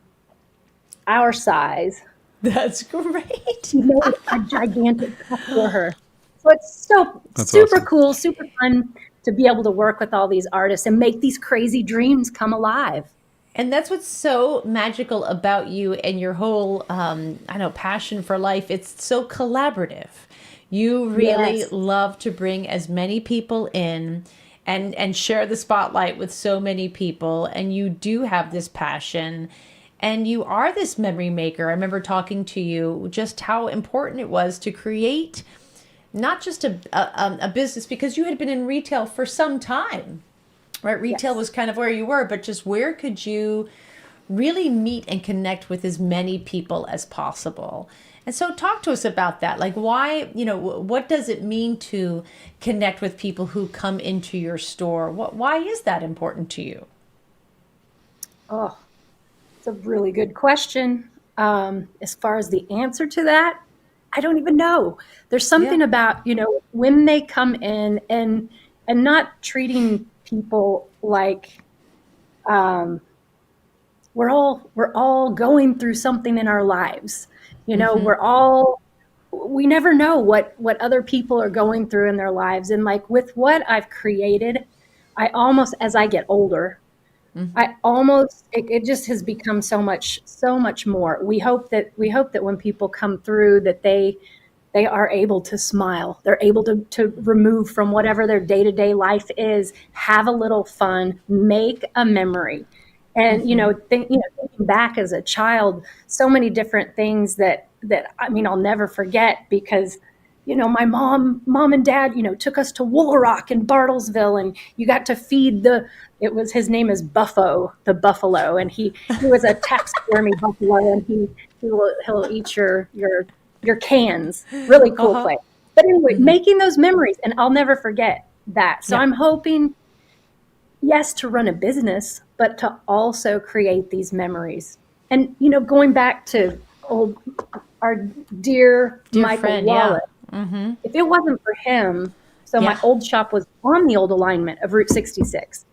our size. That's great. She made a gigantic cup for her. So it's That's super awesome. cool, super fun to be able to work with all these artists and make these crazy dreams come alive. And that's what's so magical about you and your whole, passion for life. It's so collaborative. You really love to bring as many people in and share the spotlight with so many people. And you do have this passion. And you are this memory maker. I remember talking to you just how important it was to create not just a business, because you had been in retail for some time, right? Retail was kind of where you were, but just where could you really meet and connect with as many people as possible? And so talk to us about that. Like why, what does it mean to connect with people who come into your store? Why is that important to you? Oh, it's a really good question. As far as the answer to that, I don't even know. There's something about, when they come in and not treating people like we're all going through something in our lives. We never know what other people are going through in their lives. And like with what I've created, I almost, as I get older, it just has become so much more. We hope that when people come through that they are able to smile. They're able to remove from whatever their day-to-day life is, have a little fun, make a memory. And, thinking back as a child, so many different things that I'll never forget because, my mom and dad, took us to Wool Rock in Bartlesville, and you got to feed his name is Buffo, the buffalo, and he was a taxidermy buffalo, and he'll eat your cans. Really cool place. But anyway, making those memories, and I'll never forget that. So I'm hoping, yes, to run a business, but to also create these memories. And, going back to our dear Michael friend, Wallace, if it wasn't for him, my old shop was on the old alignment of Route 66.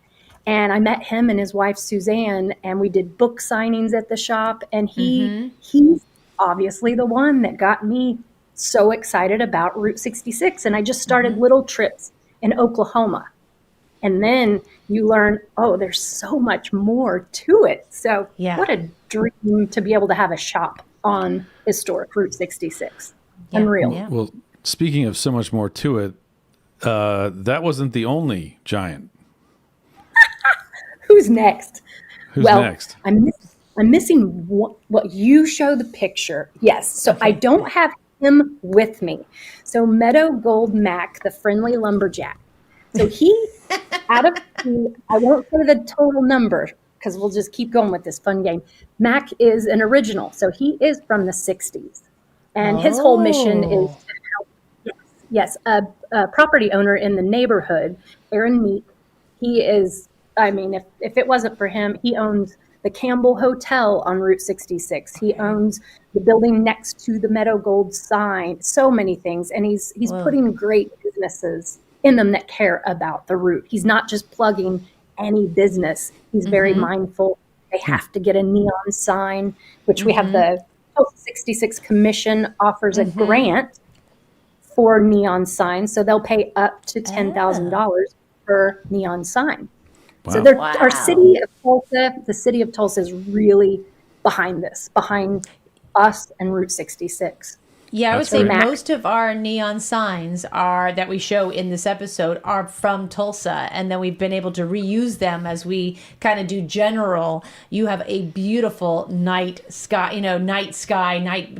And I met him and his wife, Suzanne, and we did book signings at the shop. And he's obviously the one that got me so excited about Route 66. And I just started little trips in Oklahoma. And then you learn, oh, there's so much more to it. So what a dream to be able to have a shop on historic Route 66. Unreal. Well, speaking of so much more to it, that wasn't the only giant. Who's next? Who's next? I'm missing what you show the picture. Yes. So I don't have him with me. So Meadow Gold Mac, the friendly lumberjack. So he, I won't say the total number because we'll just keep going with this fun game. Mac is an original. So he is from the 60s. And his whole mission is to help, a property owner in the neighborhood, Aaron Meek. He is, I mean, if it wasn't for him, he owns the Campbell Hotel on Route 66. He owns the building next to the Meadow Gold sign, so many things. And he's putting great businesses in them that care about the route. He's not just plugging any business. He's very mindful. They have to get a neon sign, which we have the Tulsa 66 Commission offers a grant for neon signs. So they'll pay up to $10,000 per neon sign. Wow. So our city of Tulsa, the city of Tulsa is really behind this, behind us and Route 66. Yeah, I would say most of our neon signs that we show in this episode are from Tulsa, and then we've been able to reuse them as we kind of do general. You have a beautiful night sky,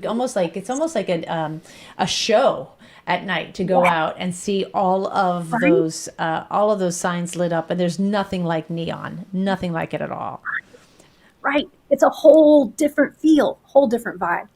almost like a show at night to go out and see all of those signs lit up, and there's nothing like neon, nothing like it at all. Right. It's a whole different feel, whole different vibe.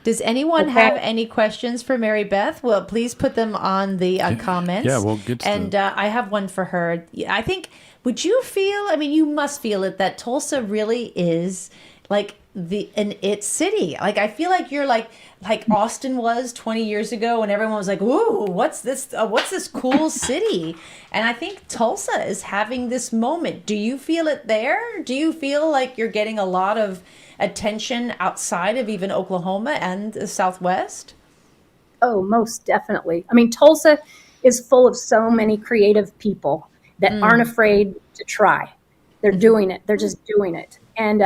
Does anyone have any questions for Mary Beth? Well, please put them on the comments. Yeah, we'll get to And I have one for her. I think, would you feel, I mean, you must feel it, that Tulsa really is like an it city. Like, I feel like you're like Austin was 20 years ago when everyone was like, ooh, what's this cool city? And I think Tulsa is having this moment. Do you feel it there? Do you feel like you're getting a lot of attention outside of even Oklahoma and the Southwest? Oh, most definitely. I mean, Tulsa is full of so many creative people that aren't afraid to try. They're doing it. They're just doing it. And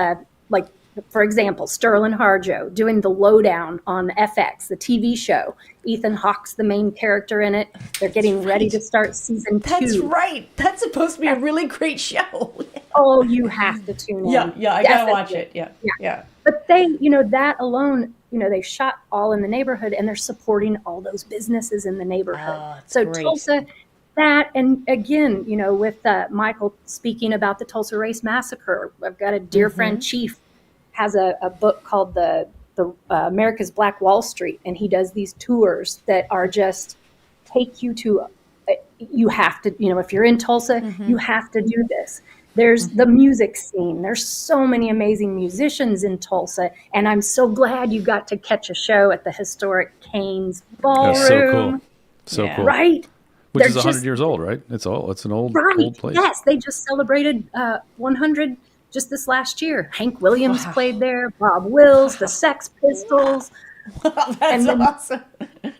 for example, Sterling Harjo doing The Lowdown on FX, the TV show. Ethan Hawke's the main character in it. They're getting ready to start season 2. That's right. That's supposed to be a really great show. Oh, you have to tune in. Yeah, I gotta watch it. Yeah. But they, that alone, they shot all in the neighborhood, and they're supporting all those businesses in the neighborhood. So great. Tulsa, that, and again, with Michael speaking about the Tulsa Race Massacre, I've got a dear friend, Chief, has a book called the America's Black Wall Street, and he does these tours that are just take you to. You have to, if you're in Tulsa, you have to do this. There's the music scene. There's so many amazing musicians in Tulsa, and I'm so glad you got to catch a show at the historic Cain's Ballroom. That's so cool. So cool. Right? Which is 100 years old, right? It's an old place. Yes, they just celebrated 100 just this last year. Hank Williams played there, Bob Wills, the Sex Pistols. That's awesome.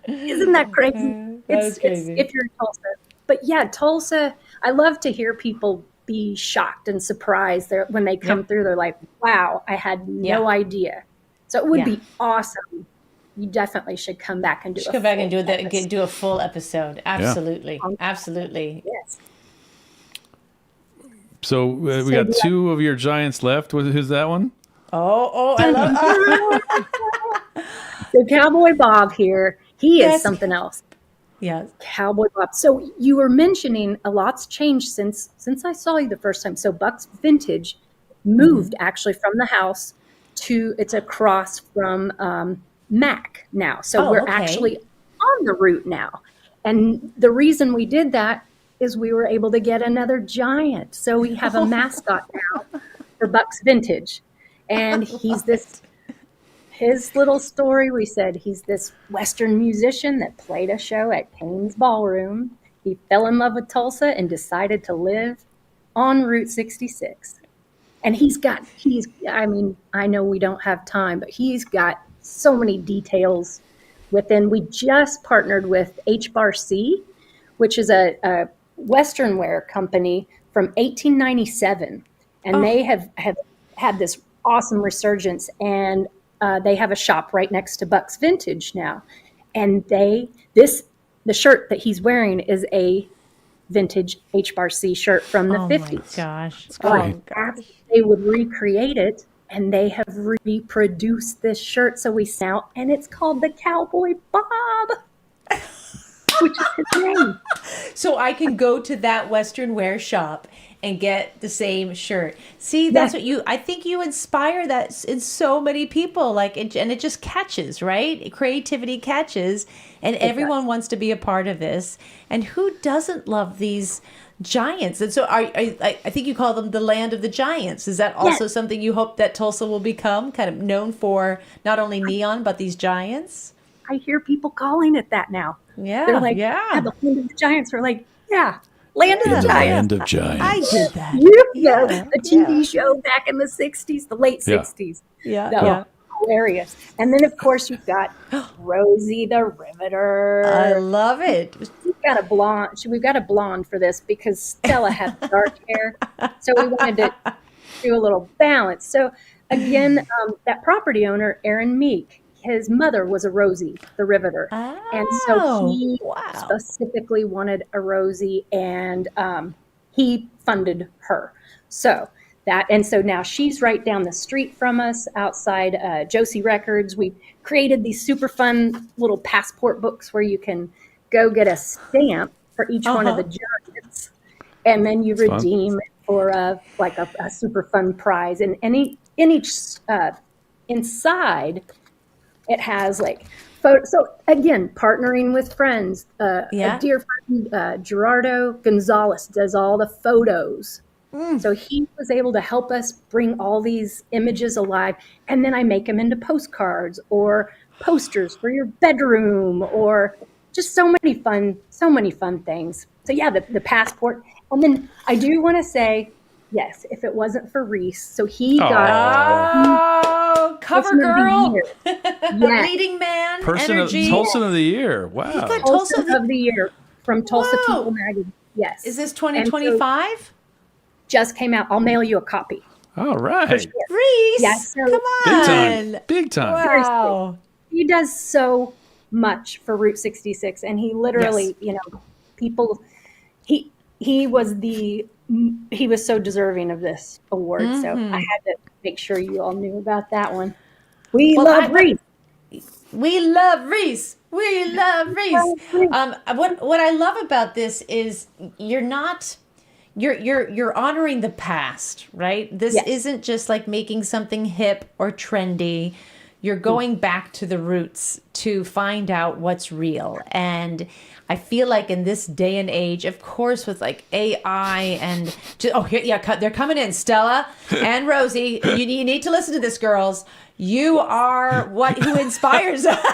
Isn't that crazy? It's if you're in Tulsa. But yeah, Tulsa, I love to hear people be shocked and surprised when they come through. They're like, wow, I had no idea. So it would be awesome. You definitely should come back and do do a full episode. Absolutely. Yeah. Absolutely. Yes. So we got 2 of your giants left. Who's that one? Oh, I love So Cowboy Bob here, he is something else. Yeah. Cowboy Bob. So you were mentioning a lot's changed since I saw you the first time. So Buck's Vintage moved actually from the house to, it's across from Mac now. So we're actually on the route now. And the reason we did that is we were able to get another giant. So we have a mascot now for Buck's Vintage. And he's his little story, we said he's this Western musician that played a show at Cain's Ballroom. He fell in love with Tulsa and decided to live on Route 66. And I know we don't have time, but he's got so many details within. We just partnered with HBarC, which is Western wear company from 1897, and they have had this awesome resurgence, and they have a shop right next to Buck's Vintage now, and the shirt that he's wearing is a vintage HBRC shirt from the 50s. Oh my gosh. After they would recreate it, and they have reproduced this shirt, so we now, and it's called the Cowboy Bob, which is his name. So I can go to that Western wear shop and get the same shirt. See, that's what I think you inspire that in so many people, and it just catches, right? Creativity catches, and everyone wants to be a part of this. And who doesn't love these giants? And so I think you call them the land of the giants. Is that also something you hope that Tulsa will become, kind of known for not only neon, but these giants? I hear people calling it that now. Yeah. They're like, the land of the giants. We're like, land of the giants. Land of Giants. I did that. The TV show back in the 60s, the late 60s. Yeah. Hilarious. And then, of course, you've got Rosie the Riveter. I love it. We've got a blonde for this because Stella had dark hair. So we wanted to do a little balance. So again, that property owner, Aaron Meek, his mother was a Rosie the Riveter. And so he specifically wanted a Rosie, and he funded her. So now she's right down the street from us outside Josie Records. We created these super fun little passport books where you can go get a stamp for each one of the giants, and then you redeem it for a super fun prize. And inside it has photos. So again, partnering with friends. A dear friend, Gerardo Gonzalez, does all the photos. So he was able to help us bring all these images alive, and then I make them into postcards or posters for your bedroom, or just so many fun things. So the passport. And then I do want to say, yes, if it wasn't for Reese, so he got cover girl, leading man, Tulsa of the Year. Wow, he got Tulsa of the Year from Tulsa People Magazine. Yes, is this 2025? Just came out. I'll mail you a copy. All right, Reese. Yes, come on, big time. Wow, he does so much for Route 66, and he literally, people. He was so deserving of this award. So I had to make sure you all knew about that one. We love Reese. We love Reese. We love Reese. What I love about this is you're honoring the past, right? This isn't just like making something hip or trendy. You're going back to the roots to find out what's real. And I feel like in this day and age, of course, with AI and they're coming in, Stella and Rosie. You need to listen to this, girls. You are who inspires us.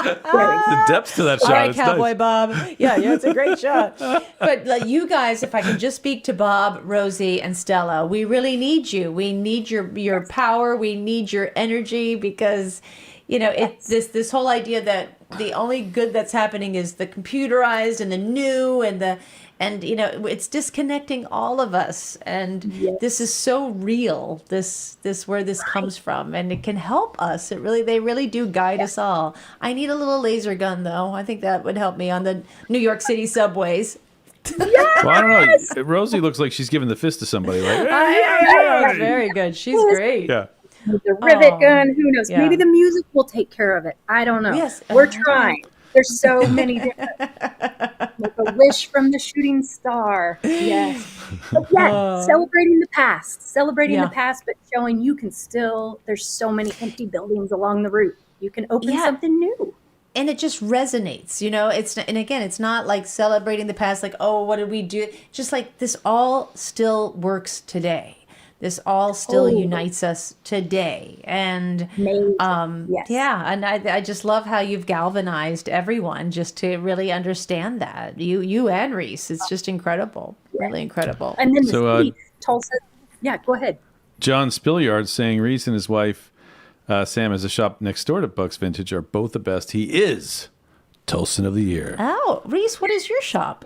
The depth to that shot. All right, it's Cowboy nice. Bob. Yeah, it's a great shot. But you guys, if I can just speak to Bob, Rosie, and Stella, we really need you. We need your power. We need your energy, because it's this whole idea that the only good that's happening is the computerized and the new and it's disconnecting all of us. And this is so real, this where this comes from, and it can help us. They really do guide us all. I need a little laser gun, though. I think that would help me on the New York City subways. Well, I don't know. Rosie looks like she's giving the fist to somebody. Very good. She's great. Yeah. The rivet gun, who knows? Maybe the music will take care of it. I don't know. Yes. We're trying. There's so many different. Like a wish from the shooting star. Yes. But celebrating the past. The past, but showing you can still, there's so many empty buildings along the route. You can open something new. And it just resonates, it's not like celebrating the past, like, oh, what did we do? Just like this all still works today. This all still unites us today. And and I just love how you've galvanized everyone just to really understand that. You and Reese. It's just incredible. Really incredible. And then Tulsa. Yeah, go ahead. John Spilliard saying Reese and his wife Sam has a shop next door to Buck's Vintage are both the best. He is Tulsan of the Year. Oh, Reese, what is your shop?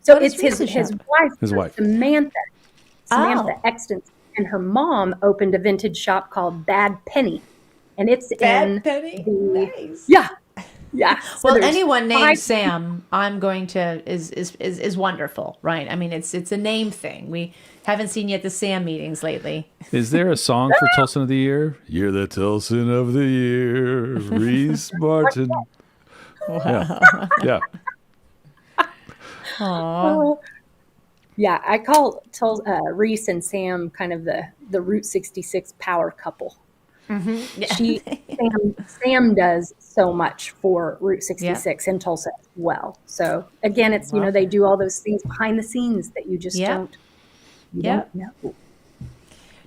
So What is it's his Reese's wife, His wife. Samantha Oh. Exton, and her mom opened a vintage shop called Bad Penny, and it's Bad Penny? the Nice. yeah. So Well, there's anyone named 5 Sam, I'm going to is wonderful, right? I mean, it's a name thing. We haven't seen yet the Sam meetings lately. Is there a song for Tulsan of the Year? You're the Tulsan of the Year, Reese Martin. Yeah. Oh. Yeah, I call Reese and Sam kind of the Route 66 power couple. Sam does so much for Route 66 in Tulsa as well. So again, it's they do all those things behind the scenes that you just don't know.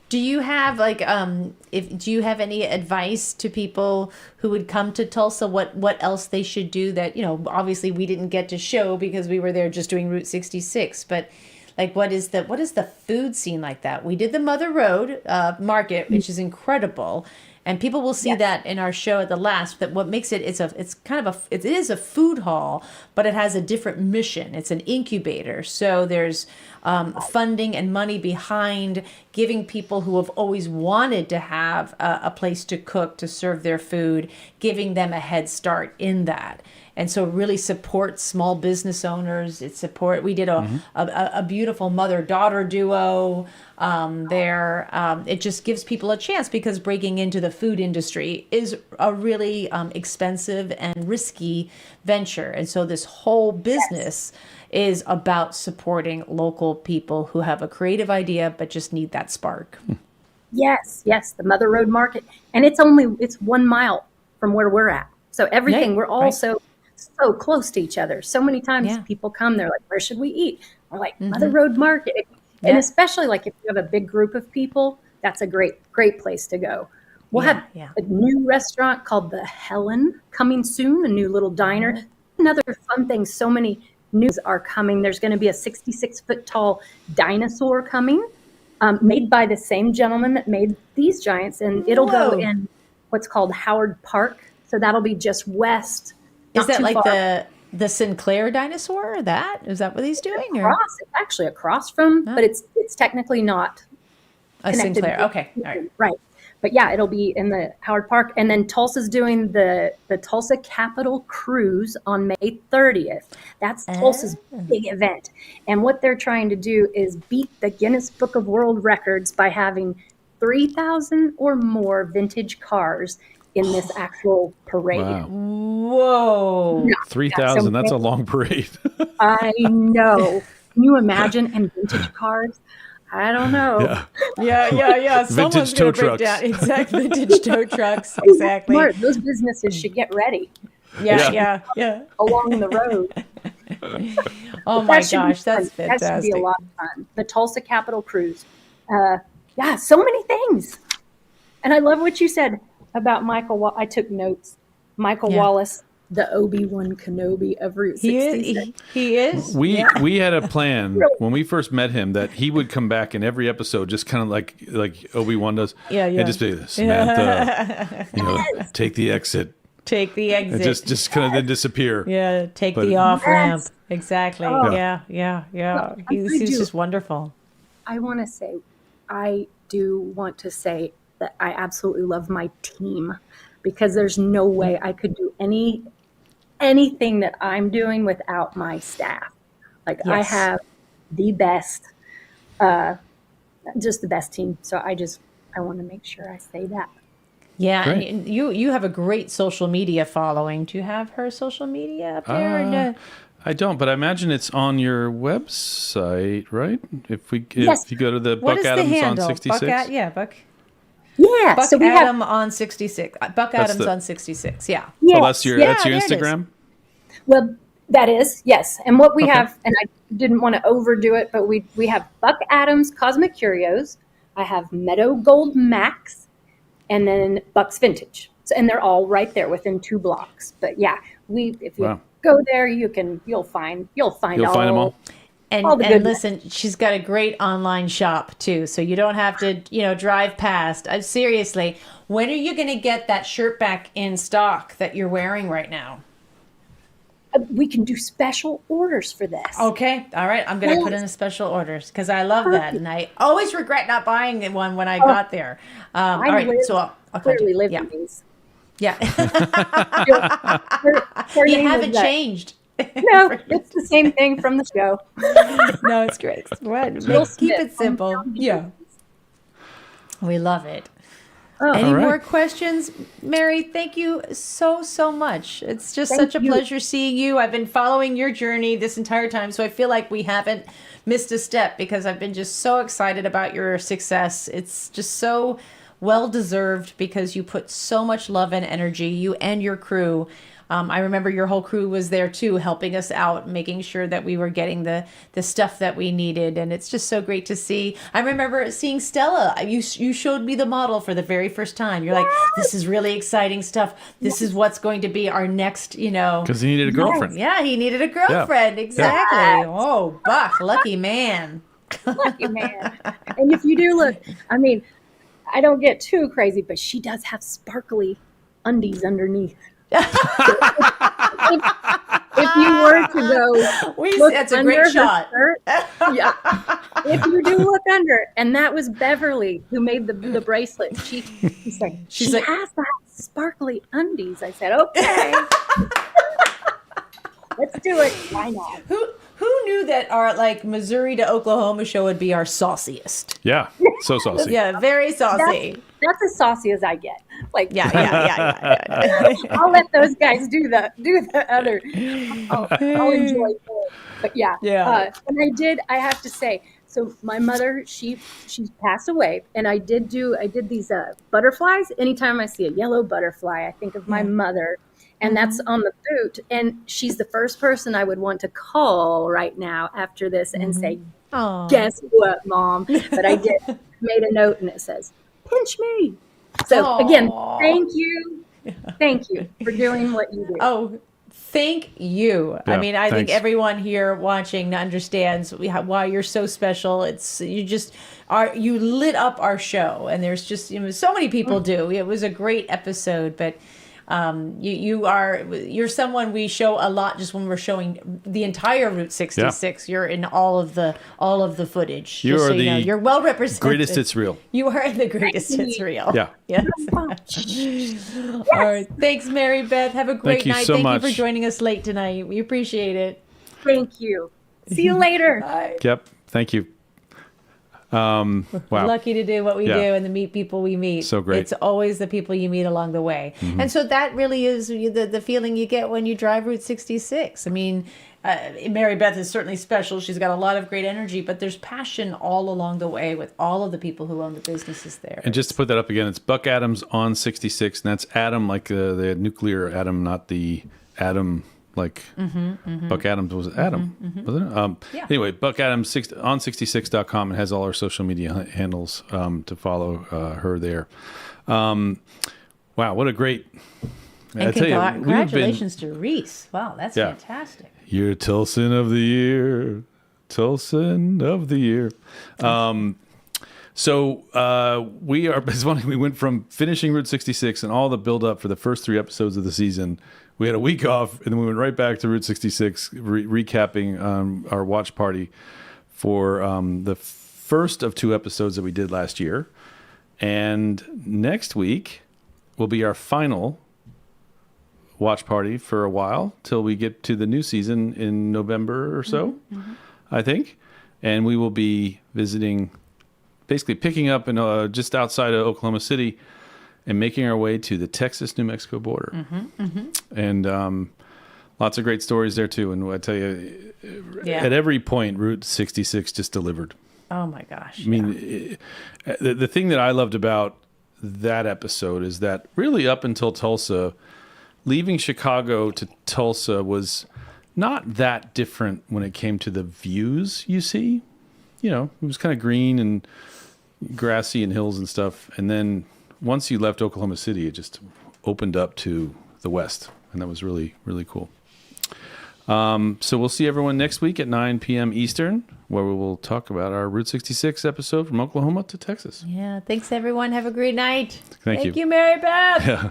Do you have do you have any advice to people who would come to Tulsa? What else they should do that, obviously we didn't get to show because we were there just doing Route 66, but what is the food scene like that? We did the Mother Road market, which is incredible. And people will see that in our show at the last. That what makes it, it is a food hall, but it has a different mission. It's an incubator, so there's funding and money behind giving people who have always wanted to have a place to cook, to serve their food, giving them a head start in that. And so really support small business owners. We did a beautiful mother-daughter duo there. It just gives people a chance because breaking into the food industry is a really expensive and risky venture. And so this whole business is about supporting local people who have a creative idea but just need that spark. Yes, the Mother Road Market. And it's 1 mile from where we're at. So everything, we're all so close to each other. So many times people come, they're like, where should we eat? We're like, Mother Road Market. And especially if you have a big group of people, that's a great place to go. We'll have a new restaurant called The Helen coming soon, a new little diner. Another fun thing, so many news are coming. There's going to be a 66-foot tall dinosaur coming, made by the same gentleman that made these giants. And it'll go in what's called Howard Park. So that'll be just west. Is that like the Sinclair dinosaur? Is that what he's doing? It's actually across from, but it's technically not a Sinclair. Okay, all right. Right. But yeah, it'll be in the Howard Park. And then Tulsa's doing the Tulsa Capitol Cruise on May 30th. That's Tulsa's big event. And what they're trying to do is beat the Guinness Book of World Records by having 3,000 or more vintage cars in this actual parade. Wow. Whoa. 3,000, that's a long parade. I know. Can you imagine? And vintage cars? I don't know. Yeah. Vintage tow trucks. Exactly. Vintage tow trucks. Exactly. Smart. Those businesses should get ready. Yeah. Along the road. Oh my gosh, that's fantastic. That should be a lot of fun. The Tulsa Capitol Cruise. So many things. And I love what you said about Michael. I took notes. Michael Wallace, the Obi-Wan Kenobi of Route 66. He is. We had a plan when we first met him that he would come back in every episode, just kind of like Obi-Wan does. And just be Samantha, take the exit. Take the exit. And just kind of then disappear. Yeah, take the off ramp. Exactly. Oh. Yeah. Well, He's just wonderful. I do want to say that I absolutely love my team because there's no way I could do anything that I'm doing without my staff. I have the best, just the best team. So I want to make sure I say that. Yeah, and you have a great social media following. Do you have her social media up there? I don't, but I imagine it's on your website, right? If you go to the what Buck is Adams the handle? on 66. Buck. Yeah, Buck so we Adam have on 66. Buck Adams on 66. Yeah. Yes, Oh, that's your Instagram? Well, that is, yes. And what we have, and I didn't want to overdo it, but we have Buck Adams Cosmic Curios. I have Meadow Gold Max, and then Buck's Vintage. So, and they're all right there within 2 blocks. But yeah, if you go there, you'll find them all. And listen, she's got a great online shop too, so you don't have to, drive past. Seriously, when are you going to get that shirt back in stock that you're wearing right now? We can do special orders for this. Okay. All right. I'm going to put in a special orders because I love that. And I always regret not buying one when I got there. All right. So I'll clearly live in these. Yeah. Her You name haven't is, changed. No, it's the same thing from the show. No, it's great. Keep it simple. Yeah. We love it. Any more questions? Mary, thank you so much. It's just such a pleasure seeing you. I've been following your journey this entire time, so I feel like we haven't missed a step because I've been just so excited about your success. It's just so well-deserved because you put so much love and energy, you and your crew. I remember your whole crew was there too, helping us out, making sure that we were getting the stuff that we needed. And it's just so great to see. I remember seeing Stella. You showed me the model for the very first time. You're like, this is really exciting stuff. This is what's going to be our next, Because he needed a girlfriend. Yeah, he needed a girlfriend. Yeah. Exactly. Yeah. Oh, Buck, lucky man. Lucky man. And if you do look, I mean, I don't get too crazy, but she does have sparkly undies underneath. If you were to go look that's a under great her shot. Skirt, yeah. If you do look under, and that was Beverly who made the bracelet. She's like, she has to have sparkly undies. I said, okay. Let's do it. Why not? Who knew that our Missouri to Oklahoma show would be our sauciest? Yeah, so saucy. Yeah, very saucy. That's as saucy as I get. Yeah. I'll let those guys do the other. I'll enjoy it. But yeah. And I have to say, so my mother, she passed away, and I did these butterflies. Anytime I see a yellow butterfly, I think of my mother. And that's on the boot. And she's the first person I would want to call right now after this and say, guess what, Mom? But I made a note and it says, pinch me. So again, thank you. Thank you for doing what you do. Oh, thank you. Yeah, I mean, I think thanks. everyone here watching understands why you're so special. You lit up our show, and there's just so many people do. It was a great episode, but you're someone we show a lot just when we're showing the entire Route 66. Yeah. You're in all of the footage. You're you're well represented. Greatest hits reel. You are the greatest hits reel. Yeah. Yes. All right. Thanks, Mary Beth. Have a great night. Thank you for joining us late tonight. We appreciate it. Thank you. See you later. Bye. Yep. Thank you. Wow. We're lucky to do what we do and to meet people we meet. So great. It's always the people you meet along the way. Mm-hmm. And so that really is the feeling you get when you drive Route 66. I mean, Mary Beth is certainly special. She's got a lot of great energy, but there's passion all along the way with all of the people who own the businesses there. And just to put that up again, it's Buck Adams on 66, and that's atom like the nuclear atom, not the atom like Buck Adams was Adam, wasn't it? Anyway, Buck Adams on 66.com and has all our social media handles to follow her there. Wow, what a great... And congratulations to Reese. Wow, that's fantastic. You're Tulsan of the Year. Tulsan of the Year. So we went from finishing Route 66 and all the build up for the first 3 episodes of the season. We had a week off, and then we went right back to Route 66, recapping our watch party for the first of 2 episodes that we did last year. And next week will be our final watch party for a while till we get to the new season in November or so, I think. And we will be visiting, basically picking up in just outside of Oklahoma City and making our way to the Texas-New Mexico border. And lots of great stories there too. And I tell you, at every point, Route 66 just delivered. Oh my gosh. I mean, the thing that I loved about that episode is that really up until Tulsa, leaving Chicago to Tulsa was not that different when it came to the views you see. You know, it was kind of green and grassy and hills and stuff. And then once you left Oklahoma City, it just opened up to the west. And that was really, really cool. So we'll see everyone next week at 9 p.m. Eastern, where we will talk about our Route 66 episode from Oklahoma to Texas. Yeah. Thanks, everyone. Have a great night. Thank you. Thank you, Mary Beth. Yeah.